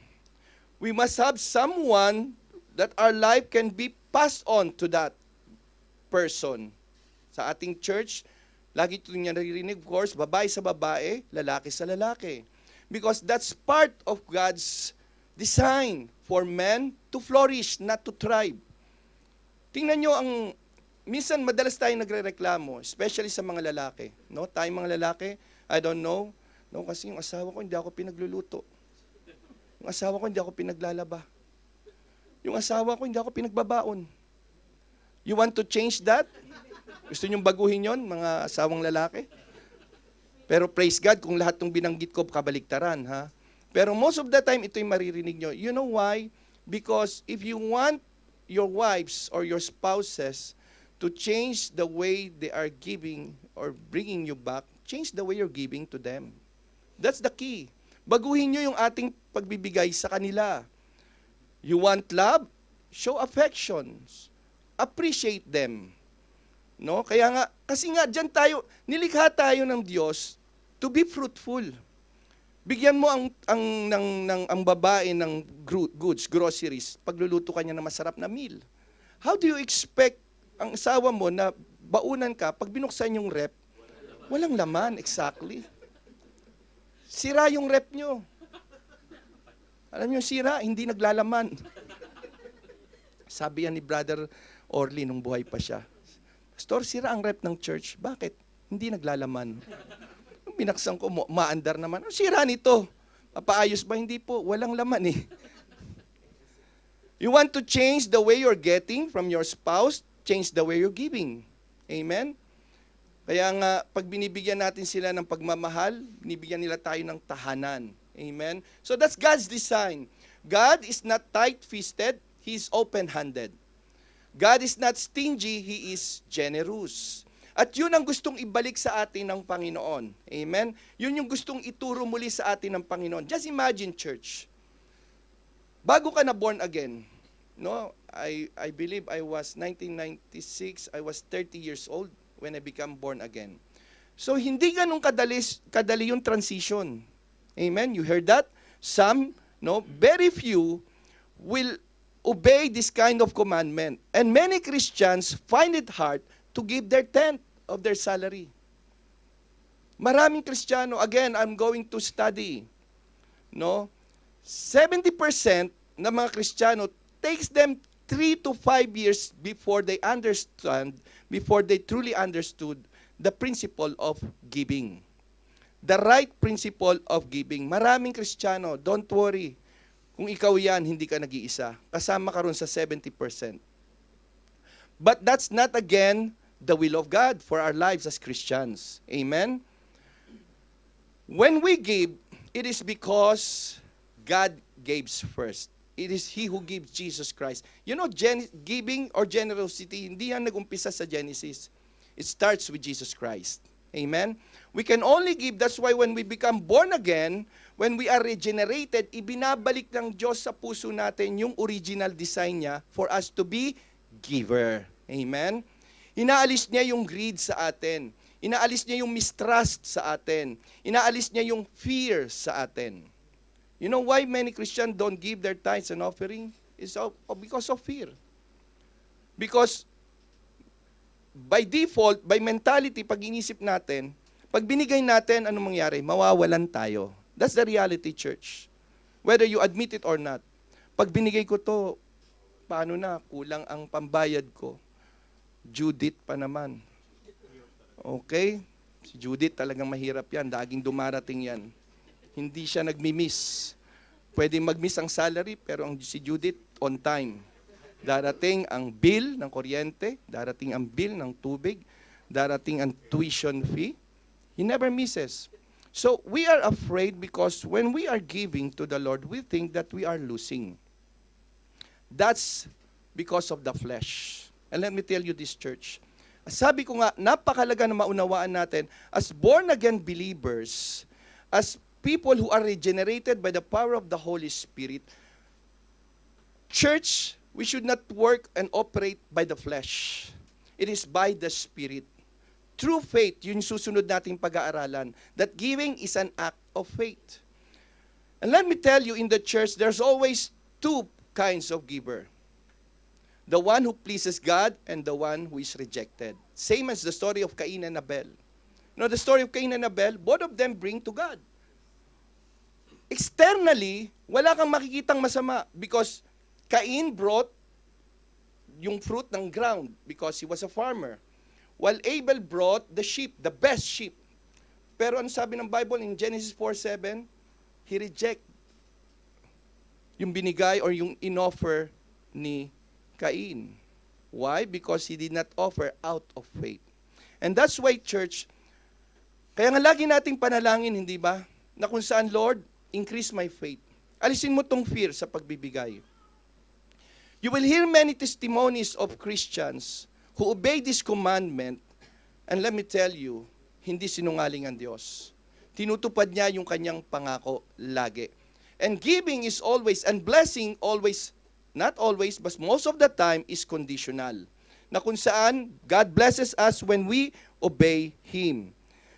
We must have someone that our life can be passed on to that person. Sa ating church, lagi ito niya naririnig, of course, babae sa babae, lalaki sa lalaki. Because that's part of God's design for men to flourish, not to thrive. Tingnan nyo minsan madalas tayong nagrereklamo, especially sa mga lalaki. No? Tayong mga lalaki, I don't know, no? Kasi yung asawa ko hindi ako pinagluluto. Yung asawa ko hindi ako pinaglalaba. Yung asawa ko hindi ako pinagbabaon. You want to change that? Gusto nyong baguhin yon, mga asawang lalaki? Pero praise God kung lahat ng binanggit ko kabaliktaran, ha? Pero most of the time, ito yung maririnig nyo. You know why? Because if you want your wives or your spouses to change the way they are giving or bringing you back, change the way you're giving to them. That's the key. Baguhin nyo yung ating pagbibigay sa kanila. You want love? Show affections. Appreciate them. No? Kaya nga, kasi nga, dyan tayo, nilikha tayo ng Diyos to be fruitful. Bigyan mo ang babae ng goods, groceries, pagluluto kanya ng masarap na meal. How do you expect ang asawa mo na baunan ka, pag binuksan yung rep, walang laman, exactly. Sira yung rep nyo. Alam nyo, sira, hindi naglalaman. Sabi yan ni Brother Orly nung buhay pa siya. Pastor, sira ang rep ng church. Bakit? Hindi naglalaman. Binaksan ko, maandar naman. Sira nito. Papaayos ba? Hindi po. Walang laman eh. You want to change the way you're getting from your spouse, change the way you're giving. Amen? Kaya nga, pag binibigyan natin sila ng pagmamahal, binibigyan nila tayo ng tahanan. Amen? So that's God's design. God is not tight-fisted, He is open-handed. God is not stingy, He is generous. At yun ang gustong ibalik sa atin ng Panginoon. Amen? Yun yung gustong ituro muli sa atin ng Panginoon. Just imagine, church. Bago ka na born again, no? I believe I was 1996, I was 30 years old when I became born again. So hindi ganun kadali yung transition. Amen? You heard that? Some, no, very few will obey this kind of commandment. And many Christians find it hard to give their tenth of their salary. Maraming Kristiyano, again, I'm going to study, no? 70% ng mga Kristiyano takes them 3 to 5 years before they truly understood the principle of giving. The right principle of giving. Maraming Kristiyano, don't worry. Kung ikaw yan, hindi ka nag-iisa. Kasama ka ron sa 70%. But that's not, again, the will of God for our lives as Christians. Amen? When we give, it is because God gives first. It is He who gives Jesus Christ. You know, giving or generosity, hindi yan nag-umpisa sa Genesis. It starts with Jesus Christ. Amen? We can only give, that's why when we become born again, when we are regenerated, ibinabalik ng Diyos sa puso natin yung original design niya for us to be giver. Amen? Inaalis niya yung greed sa atin. Inaalis niya yung mistrust sa atin. Inaalis niya yung fear sa atin. You know why many Christians don't give their tithes and offering? It's because of fear. Because by default, by mentality, pag inisip natin, pag binigay natin, anong mangyari? Mawawalan tayo. That's the reality, church. Whether you admit it or not. Pag binigay ko to, paano na? Kulang ang pambayad ko. Judith pa naman. Okay? Si Judith talagang mahirap yan. Daging dumarating yan. Hindi siya nagmi-miss. Pwede mag-miss ang salary, pero si Judith, on time. Darating ang bill ng kuryente, darating ang bill ng tubig, darating ang tuition fee. He never misses. So we are afraid because when we are giving to the Lord, we think that we are losing. That's because of the flesh. And let me tell you this, church. Sabi ko nga, napakalaga na maunawaan natin, as born-again believers, as people who are regenerated by the power of the Holy Spirit, church, we should not work and operate by the flesh. It is by the Spirit. True faith, yun yung susunod nating pag-aaralan. That giving is an act of faith. And let me tell you, in the church, there's always two kinds of giver. The one who pleases God and the one who is rejected. Same as the story of Cain and Abel. You know, the story of Cain and Abel, both of them bring to God. Externally, wala kang makikitang masama because Cain brought yung fruit ng ground because he was a farmer. While Abel brought the sheep, the best sheep. Pero ano sabi ng Bible in Genesis 4:7? He reject yung binigay or yung inoffer ni Cain. Why? Because he did not offer out of faith. And that's why, church, kaya nga lagi nating panalangin, hindi ba? Na kung saan, Lord, increase my faith. Alisin mo tong fear sa pagbibigay. You will hear many testimonies of Christians who obey this commandment, and let me tell you, hindi sinungaling ang Diyos. Tinutupad niya yung kanyang pangako lagi. And giving is always, and blessing always, not always, but most of the time, is conditional. Na kung saan, God blesses us when we obey Him.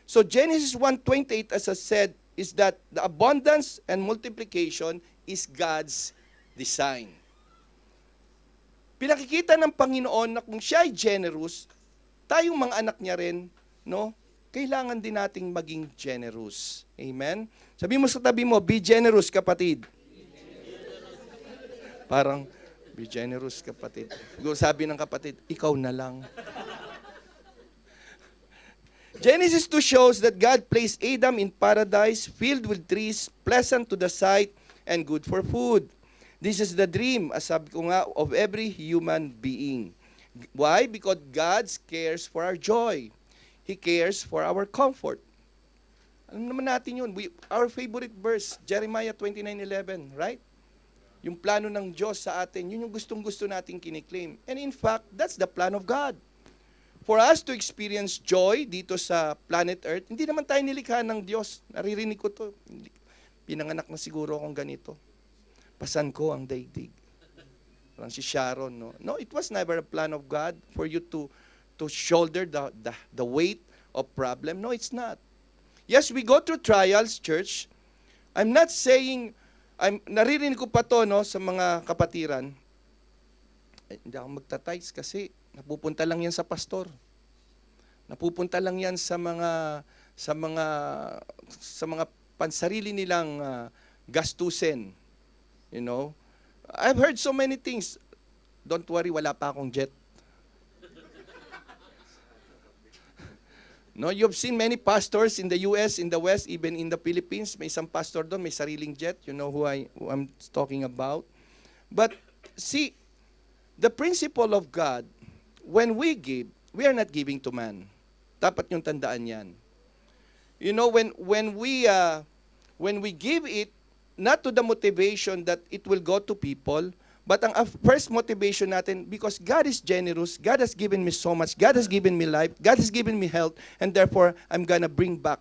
So Genesis 1:28, as I said, is that the abundance and multiplication is God's design. Pinakikita ng Panginoon na kung siya ay generous, tayong mga anak niya rin, no? Kailangan din nating maging generous. Amen? Sabi mo sa tabi mo, be generous, kapatid. Parang, be generous, kapatid. Sabi ng kapatid, ikaw na lang. Genesis 2 shows that God placed Adam in paradise, filled with trees, pleasant to the sight, and good for food. This is the dream, as sabi ko nga, of every human being. Why? Because God cares for our joy. He cares for our comfort. Alam naman natin yun. Our favorite verse, Jeremiah 29:11, right? Yung plano ng Diyos sa atin, yun yung gustong-gusto nating kiniklaim. And in fact, that's the plan of God. For us to experience joy dito sa planet Earth, hindi naman tayo nilikha ng Diyos. Naririnig ko to. Pinanganak na siguro akong ganito. Pasan ko ang daigdig. Parang si Sharon, no? No, it was never a plan of God for you to shoulder the weight of problem. No, it's not. Yes, we go through trials, church. I'm not saying, naririnig ko pa to, no, sa mga kapatiran. Hindi ako magtatights kasi napupunta lang yan sa pastor. Napupunta lang yan sa mga pansarili nilang gastusin. You know, I've heard so many things. Don't worry, wala pa akong jet. No, you've seen many pastors in the US, in the West, even in the Philippines. May isang pastor doon, may sariling jet. You know who I'm talking about. But see, the principle of God, when we give, we are not giving to man. Dapat yung tandaan yan. You know, when we give it, not to the motivation that it will go to people, but ang first motivation natin, because God is generous, God has given me so much, God has given me life, God has given me health, and therefore, I'm gonna bring back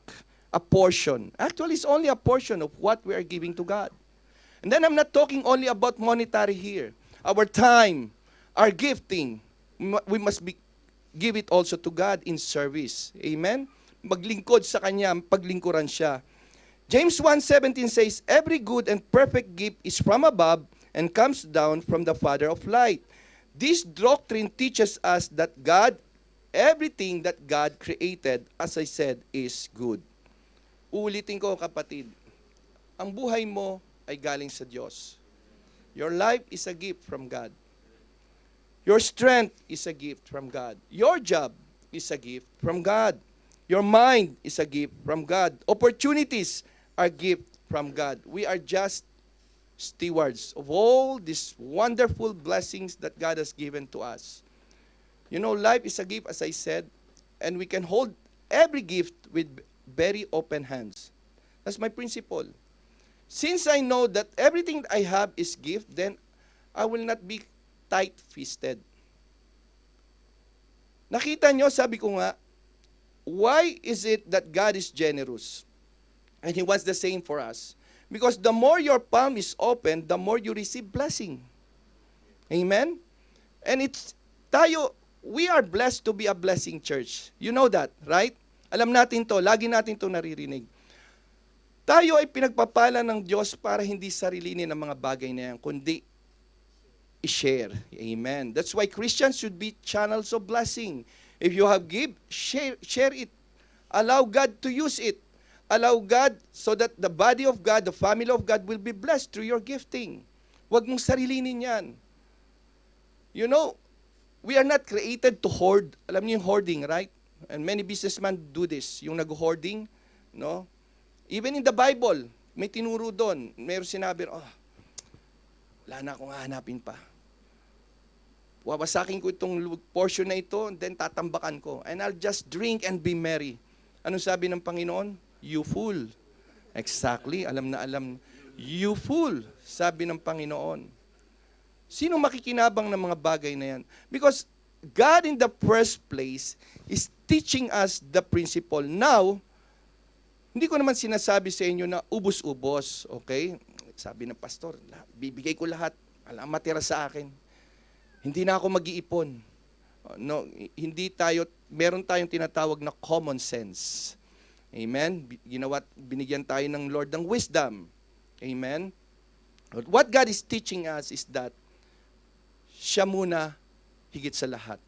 a portion. Actually, it's only a portion of what we are giving to God. And then I'm not talking only about monetary here. Our time, our gifting, we must give it also to God in service. Amen? Maglingkod sa Kanya, paglingkuran siya. James 1:17 says, every good and perfect gift is from above and comes down from the Father of light. This doctrine teaches us that everything that God created, as I said, is good. Uulitin ko, kapatid, ang buhay mo ay galing sa Diyos. Your life is a gift from God. Your strength is a gift from God. Your job is a gift from God. Your mind is a gift from God. Opportunities are gift from God. We are just stewards of all these wonderful blessings that God has given to us. You know, life is a gift, as I said. and we can hold every gift with very open hands. That's my principle. Since I know that everything I have is gift, then I will not be tight-fisted. Nakita nyo, sabi ko nga, why is it that God is generous? And He wants the same for us. Because the more your palm is open, the more you receive blessing. Amen? And we are blessed to be a blessing church. You know that, right? Alam natin to, lagi natin to naririnig. Tayo ay pinagpapala ng Diyos para hindi sarilinin ang mga bagay na yan, kundi i-share. Amen. That's why Christians should be channels of blessing. If you have give, share it. Allow God to use it. Allow God so that the body of God, the family of God will be blessed through your gifting. Huwag mong sarilinin yan. You know, we are not created to hoard. Alam niyo yung hoarding, right? And many businessmen do this, yung nag-hoarding, no? Even in the Bible, may tinuro doon. Mayroon sinabi, wala na akong hahanapin pa. Wawasakin ko itong portion na ito, and then tatambakan ko. And I'll just drink and be merry. Anong sabi ng Panginoon? You fool. Exactly, alam na alam. You fool, sabi ng Panginoon. Sino makikinabang ng mga bagay na yan? Because God in the first place is teaching us the principle. Now, hindi ko naman sinasabi sa inyo na ubos-ubos, okay? Sabi ng pastor, bibigay ko lahat, alam matira sa akin. Hindi na ako mag-iipon. No, meron tayong tinatawag na common sense. Amen? Binigyan tayo ng Lord ng wisdom. Amen? But what God is teaching us is that siya muna higit sa lahat.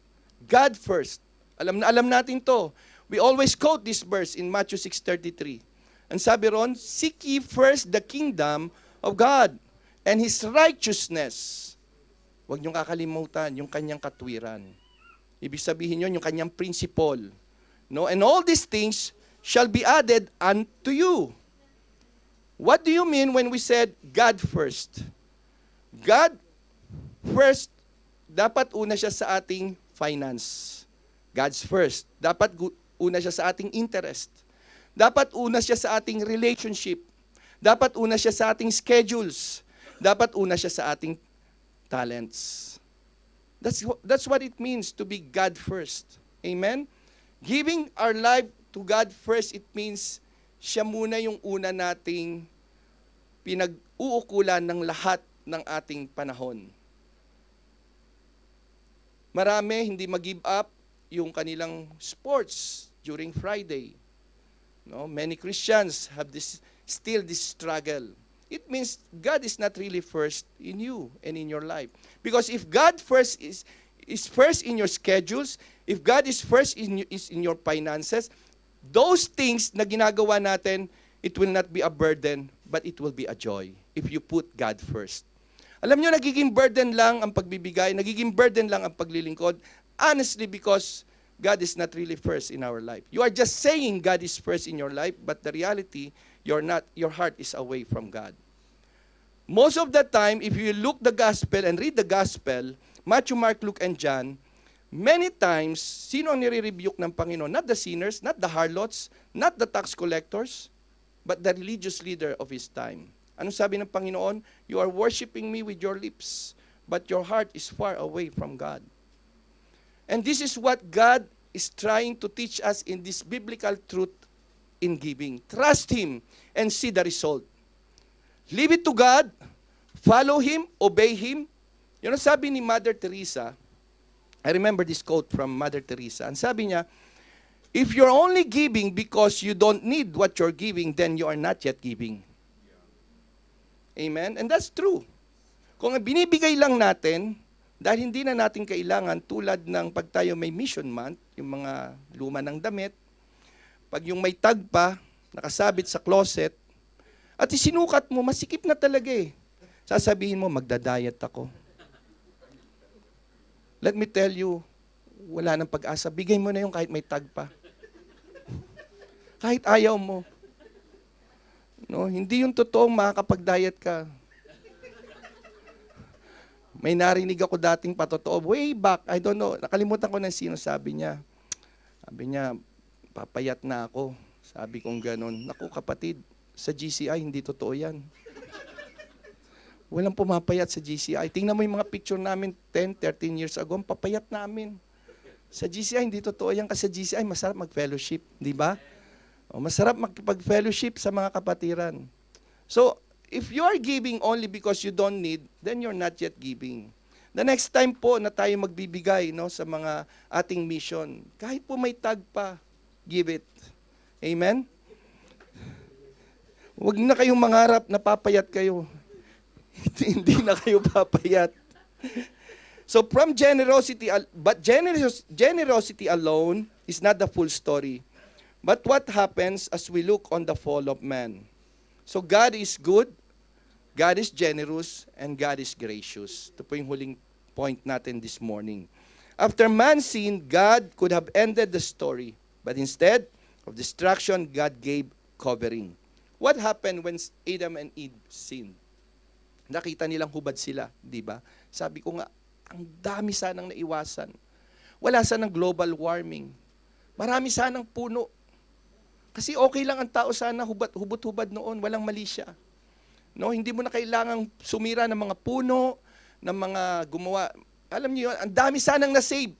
God first. Alam natin to. We always quote this verse in Matthew 6:33. And sabi ron, seek ye first the kingdom of God and His righteousness. Huwag niyong kakalimutan yung kanyang katwiran. Ibig sabihin yun, yung kanyang principle. No? And all these things shall be added unto you. What do you mean when we said God first? God first, dapat una siya sa ating finance. God's first. Dapat una siya sa ating interest. Dapat una siya sa ating relationship. Dapat una siya sa ating schedules. Dapat una siya sa ating talents. That's what it means to be God first. Amen? Giving our life to God first, it means siya muna yung una nating pinag-uukulan ng lahat ng ating panahon. Marami hindi mag-give up yung kanilang sports during Friday. No, many Christians have still this struggle. It means God is not really first in you and in your life. Because if God first is first in your schedules, if God is first in your finances, those things na ginagawa natin, it will not be a burden, but it will be a joy if you put God first. Alam nyo, nagiging burden lang ang pagbibigay, nagiging burden lang ang paglilingkod, honestly, because God is not really first in our life. You are just saying God is first in your life, but the reality, you're not. Your heart is away from God. Most of the time, if you look the gospel and read the gospel, Matthew, Mark, Luke, and John, many times, sino ang nire-rebuke ng Panginoon? Not the sinners, not the harlots, not the tax collectors, but the religious leader of his time. Anong sabi ng Panginoon? You are worshiping me with your lips, but your heart is far away from God. And this is what God is trying to teach us in this biblical truth in giving. Trust Him and see the result. Leave it to God, follow Him, obey Him. Yun ang sabi ni Mother Teresa. I remember this quote from Mother Teresa. Ang sabi niya, if you're only giving because you don't need what you're giving, then you are not yet giving. Amen? And that's true. Kung binibigay lang natin, dahil hindi na natin kailangan, tulad ng pag tayo may mission month, yung mga luma ng damit, pag yung may tag pa, nakasabit sa closet, at isinukat mo, masikip na talaga eh. Sasabihin mo, magda-diet ako. Let me tell you, wala nang pag-asa. Bigay mo na yung kahit may tag pa. Kahit ayaw mo. No, hindi yung totoong makakapag-diet ka. May narinig ako dating patotoo, way back, I don't know, nakalimutan ko na sino sabi niya. Sabi niya, papayat na ako. Sabi kong ganon. Naku kapatid, sa GCI hindi totoo yan. Walang pumapayat sa GCI. Tingnan mo yung mga picture namin 10, 13 years ago, papayat namin. Sa GCI, hindi totoo yan kasi sa GCI, masarap mag-fellowship, di ba? O, masarap mag-fellowship sa mga kapatiran. So, if you are giving only because you don't need, then you're not yet giving. The next time po na tayo magbibigay no, sa mga ating mission, kahit po may tag pa, give it. Amen? Huwag na kayong mangarap na papayat kayo. Hindi na kayo papayat. So from generosity, but generosity alone is not the full story. But what happens as we look on the fall of man? So God is good, God is generous, and God is gracious. Ito po yung huling point natin this morning. After man sinned, God could have ended the story. But instead of destruction, God gave covering. What happened when Adam and Eve sinned? Nakita nilang hubad sila, di ba? Sabi ko nga, ang dami sanang naiwasan. Wala sanang global warming. Marami sanang puno. Kasi okay lang ang tao sana hubot-hubad noon, walang mali siya. No, hindi mo na kailangang sumira ng mga puno, ng mga gumawa. Alam niyo, ang dami sanang na-save.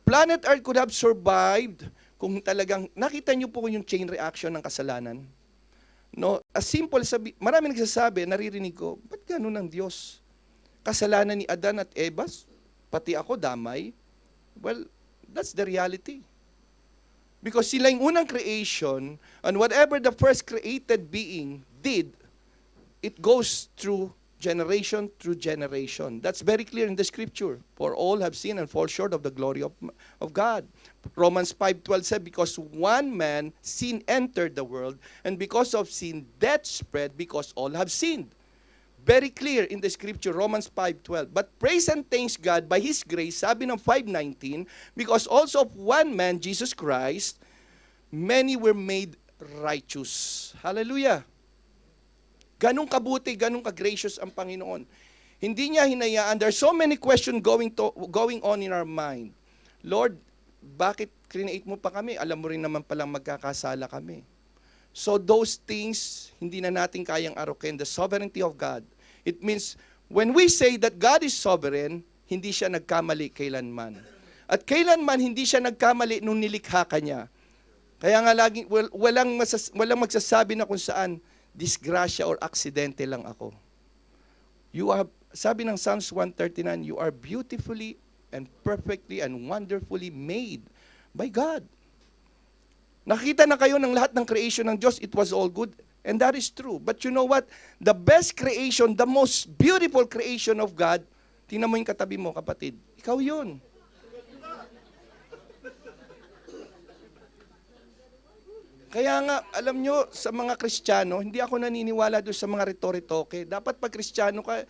Planet Earth could have survived kung talagang nakita niyo po yung chain reaction ng kasalanan. No, as simple marami nagsasabi, naririnig ko, ba't gano'n ang Diyos? Kasalanan ni Adan at Eva, pati ako damay. Well, that's the reality. Because sila yung unang creation, and whatever the first created being did, it goes through generation. That's very clear in the scripture. For all have sinned and fall short of the glory of God. Romans 5:12 said, because one man, sin entered the world, and because of sin, death spread because all have sinned. Very clear in the scripture, Romans 5:12. But praise and thanks God by His grace, sabi ng 5:19, because also of one man, Jesus Christ, many were made righteous. Hallelujah. Ganong kabuti, ganong ka-gracious ang Panginoon. Hindi niya hinayaan. There are so many questions going on in our mind. Lord, bakit create mo pa kami? Alam mo rin naman palang magkakasala kami. So those things, hindi na natin kayang arukin. The sovereignty of God. It means, when we say that God is sovereign, hindi siya nagkamali kailanman. At kailanman, hindi siya nagkamali nung nilikha ka niya. Kaya nga laging, walang magsasabi na kung saan, disgrasya or aksidente lang ako. You are, sabi ng Psalms 139, you are beautifully and perfectly and wonderfully made by God. Nakita na kayo ng lahat ng creation ng Diyos, it was all good, and that is true. But you know what? The best creation, the most beautiful creation of God, tingnan mo yung katabi mo, kapatid, ikaw yun. Kaya nga, alam nyo, sa mga Kristiyano, hindi ako naniniwala doon sa mga retoritoke. Dapat pag Kristiyano ka,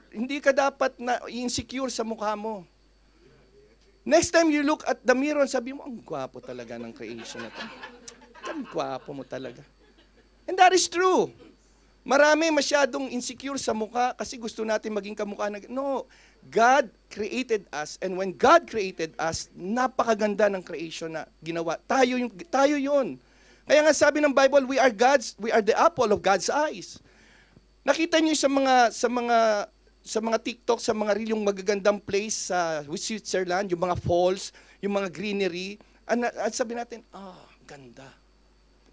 hindi ka dapat na insecure sa mukha mo. Next time you look at the mirror, sabi mo, ang gwapo talaga ng creation na to. Ang gwapo mo talaga. And that is true. Marami masyadong insecure sa mukha kasi gusto natin maging kamukha. No, God created us, and when God created us, napakaganda ng creation na ginawa. Tayo yun. Kaya nga sabi ng Bible, we are the apple of God's eyes. Nakita niyo sa mga TikTok, sa mga reel, yung magagandang place sa Switzerland, yung mga falls, yung mga greenery, at sabi natin, ganda.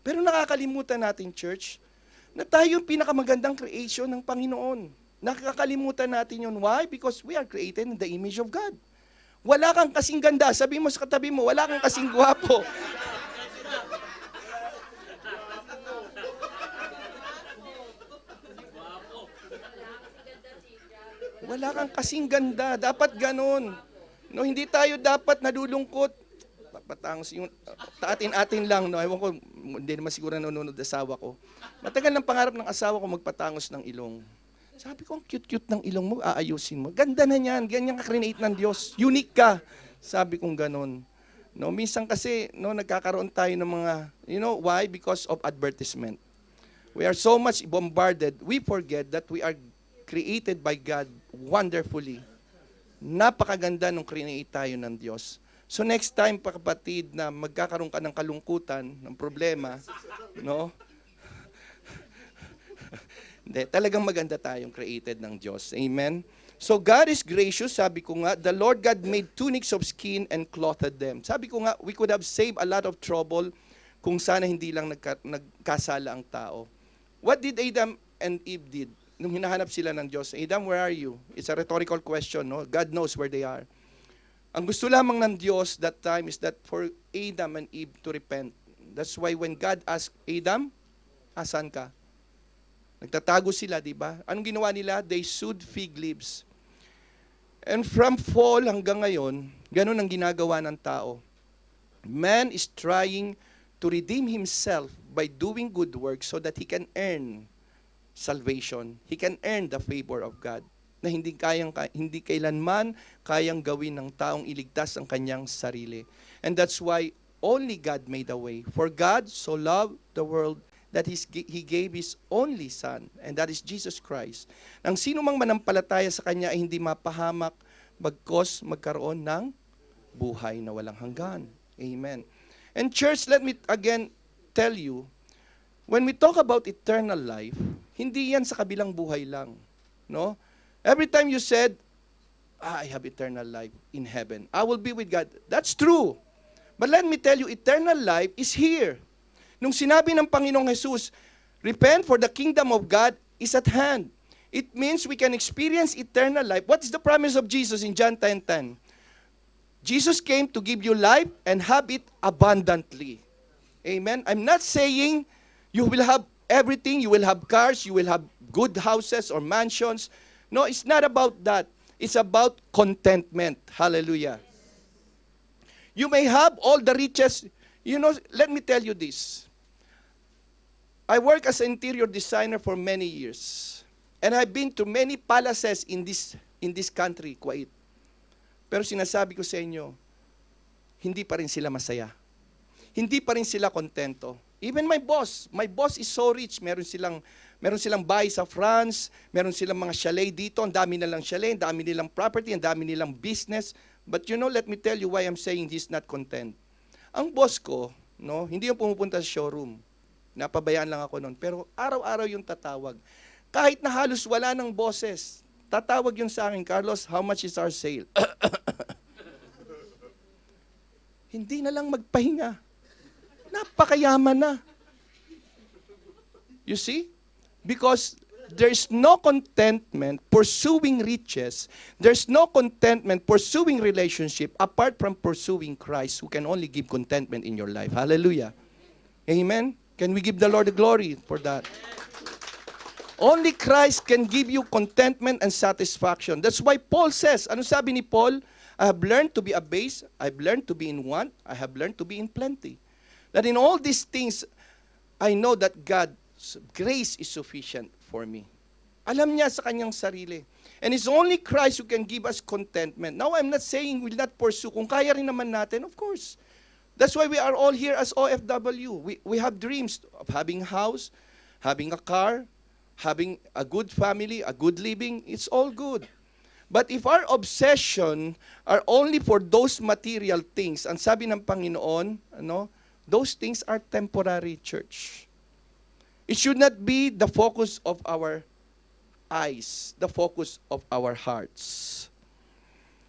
Pero nakakalimutan natin, church, na tayo yung pinakamagandang creation ng Panginoon. Nakakalimutan natin yun. Why? Because we are created in the image of God. Wala kang kasing ganda. Sabi mo sa katabi mo, wala kang kasing gwapo. Wala kang kasing ganda. Dapat ganun. No, hindi tayo dapat nadulungkot. Patangos yung atin lang, no. Ewan ko, hindi naman siguro nanonood asawa ko. Matagal ng pangarap ng asawa ko magpatangos ng ilong. Sabi ko, ang cute-cute ng ilong mo, aayusin mo. Ganda na niyan, ganyan ka-create ng Diyos. Unique ka. Sabi kong ganun. No, minsan kasi, no, nagkakaroon tayo ng mga, why? Because of advertisement. We are so much bombarded, we forget that we are created by God wonderfully. Napakaganda nung create tayo ng Diyos. So next time pa kapatid na magkakaroon ka ng kalungkutan, ng problema, no? Hindi, talagang maganda tayong created ng Diyos. Amen? So God is gracious, sabi ko nga, the Lord God made tunics of skin and clothed them. Sabi ko nga, we could have saved a lot of trouble kung sana hindi lang nagkasala ang tao. What did Adam and Eve did? Nung hinahanap sila ng Diyos, Adam, where are you? It's a rhetorical question, no? God knows where they are. Ang gusto lamang ng Diyos that time is that for Adam and Eve to repent. That's why when God asked Adam, asan ka? Nagtatago sila, di ba? Anong ginawa nila? They sewed fig leaves. And from fall hanggang ngayon, ganun ang ginagawa ng tao. Man is trying to redeem himself by doing good works so that he can earn salvation. He can earn the favor of God na hindi kailanman kayang gawin ng taong iligtas ang kanyang sarili. And that's why only God made a way. For God so loved the world that He gave His only Son, and that is Jesus Christ. Nang sino mang manampalataya sa Kanya ay hindi mapahamak, bagkos magkaroon ng buhay na walang hanggan. Amen. And church, let me again tell you, when we talk about eternal life, hindi yan sa kabilang buhay lang. No? Every time you said, I have eternal life in heaven. I will be with God. That's true. But let me tell you, eternal life is here. Nung sinabi ng Panginoong Jesus, repent for the kingdom of God is at hand. It means we can experience eternal life. What is the promise of Jesus in John 10:10? Jesus came to give you life and have it abundantly. Amen? I'm not saying you will have everything, you will have cars, you will have good houses or mansions. No, it's not about that. It's about contentment. Hallelujah. You may have all the riches. You know, let me tell you this. I work as an interior designer for many years. And I've been to many palaces in this country, Kuwait. Pero sinasabi ko sa inyo, hindi pa rin sila masaya. Hindi pa rin sila kontento. Even my boss is so rich. Meron silang bahay sa France, meron silang mga chalet dito, ang dami nilang chalet, ang dami nilang property, ang dami nilang business. But you know, let me tell you why I'm saying this not content. Ang boss ko, no, hindi yung pumupunta sa showroom. Napabayaan lang ako noon. Pero araw-araw yung tatawag. Kahit na halos wala ng boses, tatawag yun sa akin, Carlos, how much is our sale? Hindi na lang magpahinga. Napakayaman na. You see? Because there's no contentment pursuing riches. There's no contentment pursuing relationship apart from pursuing Christ who can only give contentment in your life. Hallelujah. Amen? Can we give the Lord the glory for that? Only Christ can give you contentment and satisfaction. That's why Paul says, ano sabi ni Paul? I have learned to be abased. I've learned to be in want. I have learned to be in plenty. That in all these things, I know that God's grace is sufficient for me. Alam niya sa kanyang sarili. And it's only Christ who can give us contentment. Now, I'm not saying we'll not pursue. Kung kaya rin naman natin, of course. That's why we are all here as OFW. We have dreams of having a house, having a car, having a good family, a good living. It's all good. But if our obsession are only for those material things, ang sabi ng Panginoon, those things are temporary, church. It should not be the focus of our eyes, the focus of our hearts.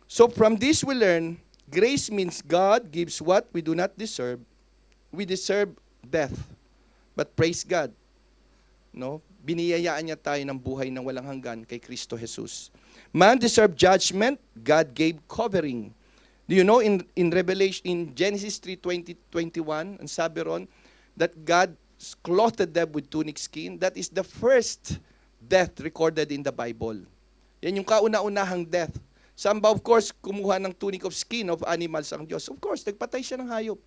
So from this we learn, grace means God gives what we do not deserve. We deserve death. But praise God, biniyayaan niya tayo ng buhay ng walang hanggan kay Kristo Jesus. Man deserved judgment, God gave covering. Do you know in Revelation, in Genesis 3:20-21, ang sabi ron, that God clothed them with tunic skin. That is the first death recorded in the Bible. Yan yung kauna-unahang death. Saan ba, of course, kumuha ng tunic of skin of animals ang Diyos? Of course, nagpatay siya ng hayop.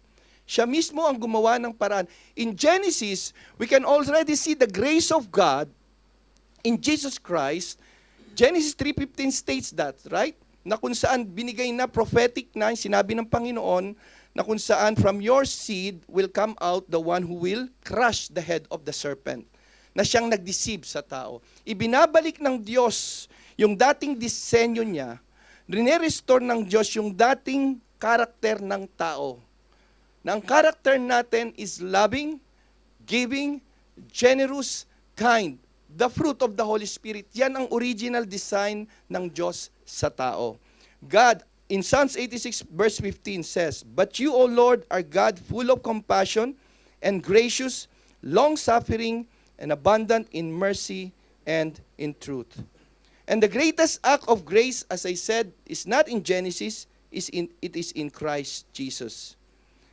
Siya mismo ang gumawa ng paraan. In Genesis, we can already see the grace of God in Jesus Christ. Genesis 3:15 states that, right? Na kung saan binigay na prophetic na, sinabi ng Panginoon, na kung saan from your seed will come out the one who will crush the head of the serpent. Na siyang nag-deceive sa tao. Ibinabalik ng Diyos yung dating disenyo niya, rene-restore ng Diyos yung dating karakter ng tao. Na ang karakter natin is loving, giving, generous, kind. The fruit of the Holy Spirit. Yan ang original design ng Diyos sa tao. God, in Psalms 86 verse 15 says, "But you, O Lord, are God full of compassion and gracious, long-suffering, and abundant in mercy and in truth." And the greatest act of grace, as I said, is not in Genesis, it is in Christ Jesus.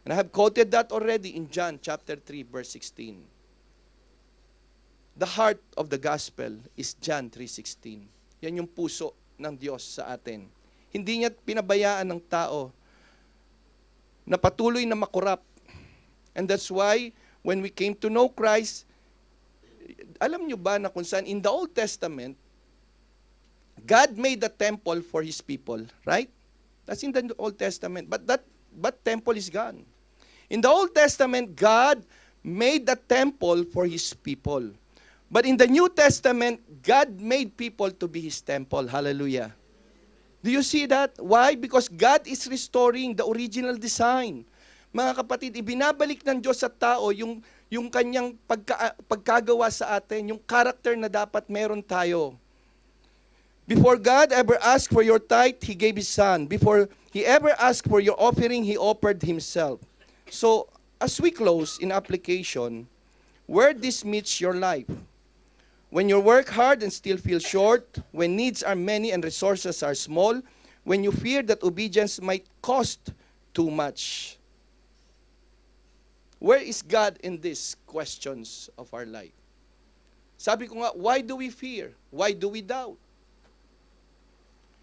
And I have quoted that already in John chapter 3, verse 16. The heart of the gospel is John 3:16. Yan yung puso ng Diyos sa atin. Hindi niya pinabayaan ng tao na patuloy na makurap. And that's why, when we came to know Christ, alam nyo ba na kung saan in the Old Testament, God made the temple for His people, right? That's in the Old Testament. But that temple is gone. In the Old Testament, God made the temple for His people. But in the New Testament, God made people to be His temple. Hallelujah. Do you see that? Why? Because God is restoring the original design. Mga kapatid, ibinabalik ng Diyos sa tao yung kanyang pagkagawa sa atin, yung character na dapat meron tayo. Before God ever asked for your tithe, He gave His Son. Before He ever asked for your offering, He offered Himself. So, as we close in application, where this meets your life, when you work hard and still feel short, when needs are many and resources are small, when you fear that obedience might cost too much, where is God in these questions of our life? Sabi ko nga, why do we fear? Why do we doubt?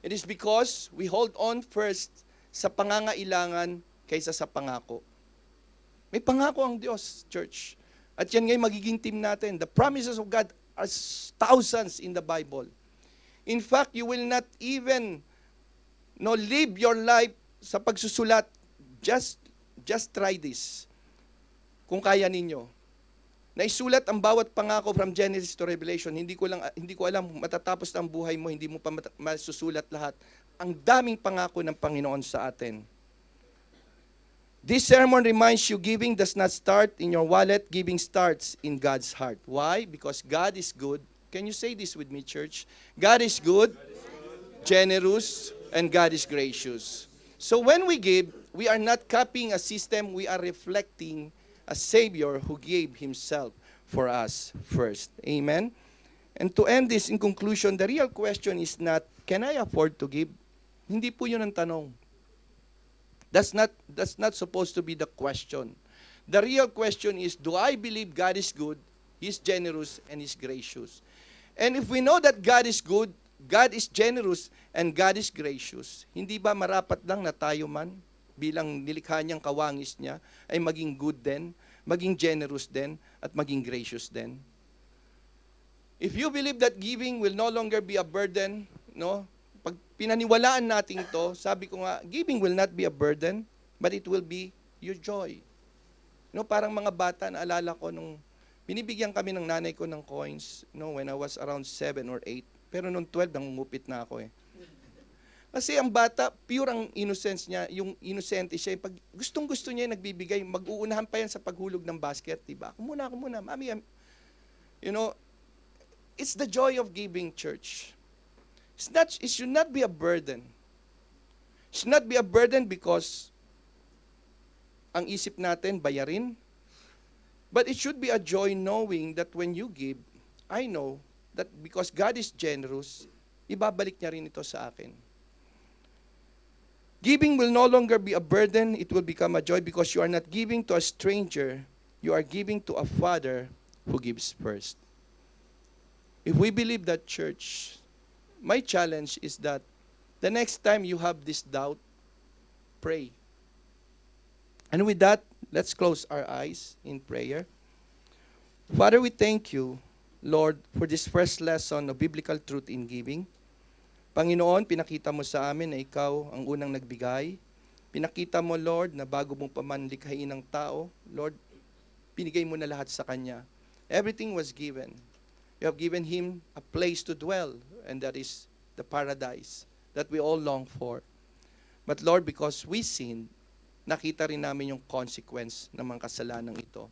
It is because we hold on first sa pangangailangan kaysa sa pangako. May pangako ang Diyos, church. At yan ngayon magiging team natin. The promises of God are thousands in the Bible. In fact, you will not even live your life sa pagsusulat. Just try this. Kung kaya ninyo. Naisulat ang bawat pangako from Genesis to Revelation. Hindi ko alam matatapos ang buhay mo, hindi mo pa masusulat lahat. Ang daming pangako ng Panginoon sa atin. This sermon reminds you giving does not start in your wallet, giving starts in God's heart. Why? Because God is good. Can you say this with me, church? God is good, generous, and God is gracious. So when we give, we are not copying a system, we are reflecting a Savior who gave Himself for us first. Amen? And to end this in conclusion, the real question is not, can I afford to give? Hindi po yun ang tanong. That's not supposed to be the question. The real question is, do I believe God is good, He's generous, and He's gracious? And if we know that God is good, God is generous, and God is gracious, hindi ba marapat lang na tayo man, bilang nilikha niyang kawangis niya, ay maging good din, maging generous din, at maging gracious din. If you believe that giving will no longer be a burden, pag pinaniwalaan natin ito, sabi ko nga, giving will not be a burden, but it will be your joy. Parang mga bata, naalala ko nung binibigyan kami ng nanay ko ng coins, when I was around 7 or 8. Pero nung 12, nangungupit na ako eh. Kasi ang bata, pure ang innocence niya, yung innocente siya. Pag gustong-gusto niya, nagbibigay, mag-uunahan pa yan sa paghulog ng basket, diba? Ako muna, mami. It's the joy of giving, church. It should not be a burden. It should not be a burden because ang isip natin, bayarin. But it should be a joy knowing that when you give, I know that because God is generous, ibabalik niya rin ito sa akin. Giving will no longer be a burden, it will become a joy because you are not giving to a stranger, you are giving to a Father who gives first. If we believe that, church, my challenge is that the next time you have this doubt, pray. And with that, let's close our eyes in prayer. Father, we thank you, Lord, for this first lesson of biblical truth in giving. Panginoon, pinakita mo sa amin na ikaw ang unang nagbigay. Pinakita mo, Lord, na bago mo pa man likhain ng tao, Lord, binigay mo na lahat sa Kanya. Everything was given. You have given Him a place to dwell, and that is the paradise that we all long for. But Lord, because we sinned, nakita rin namin yung consequence ng mga kasalanan ito.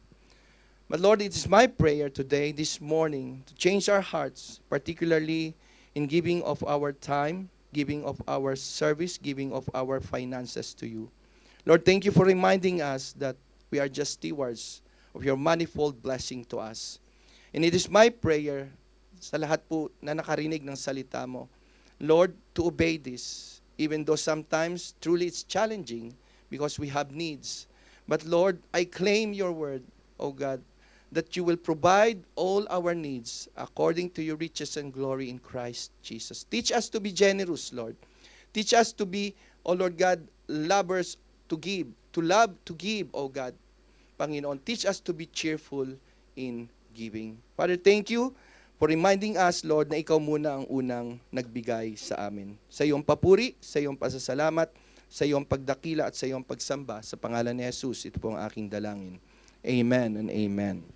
But Lord, it is my prayer today, this morning, to change our hearts, particularly in giving of our time, giving of our service, giving of our finances to you. Lord, thank you for reminding us that we are just stewards of your manifold blessing to us. And it is my prayer sa lahat po na nakarinig ng salita mo, Lord, to obey this, even though sometimes truly it's challenging because we have needs. But Lord, I claim your word, O God, that you will provide all our needs according to your riches and glory in Christ Jesus. Teach us to be generous, Lord. Teach us to be, O Lord God, lovers to give, to love to give, O God. Panginoon, teach us to be cheerful in giving. Father, thank you for reminding us, Lord, na ikaw muna ang unang nagbigay sa amin. Sa iyong papuri, sa iyong pasasalamat, sa iyong pagdakila at sa iyong pagsamba, sa pangalan ni Jesus, ito po ang aking dalangin. Amen and amen.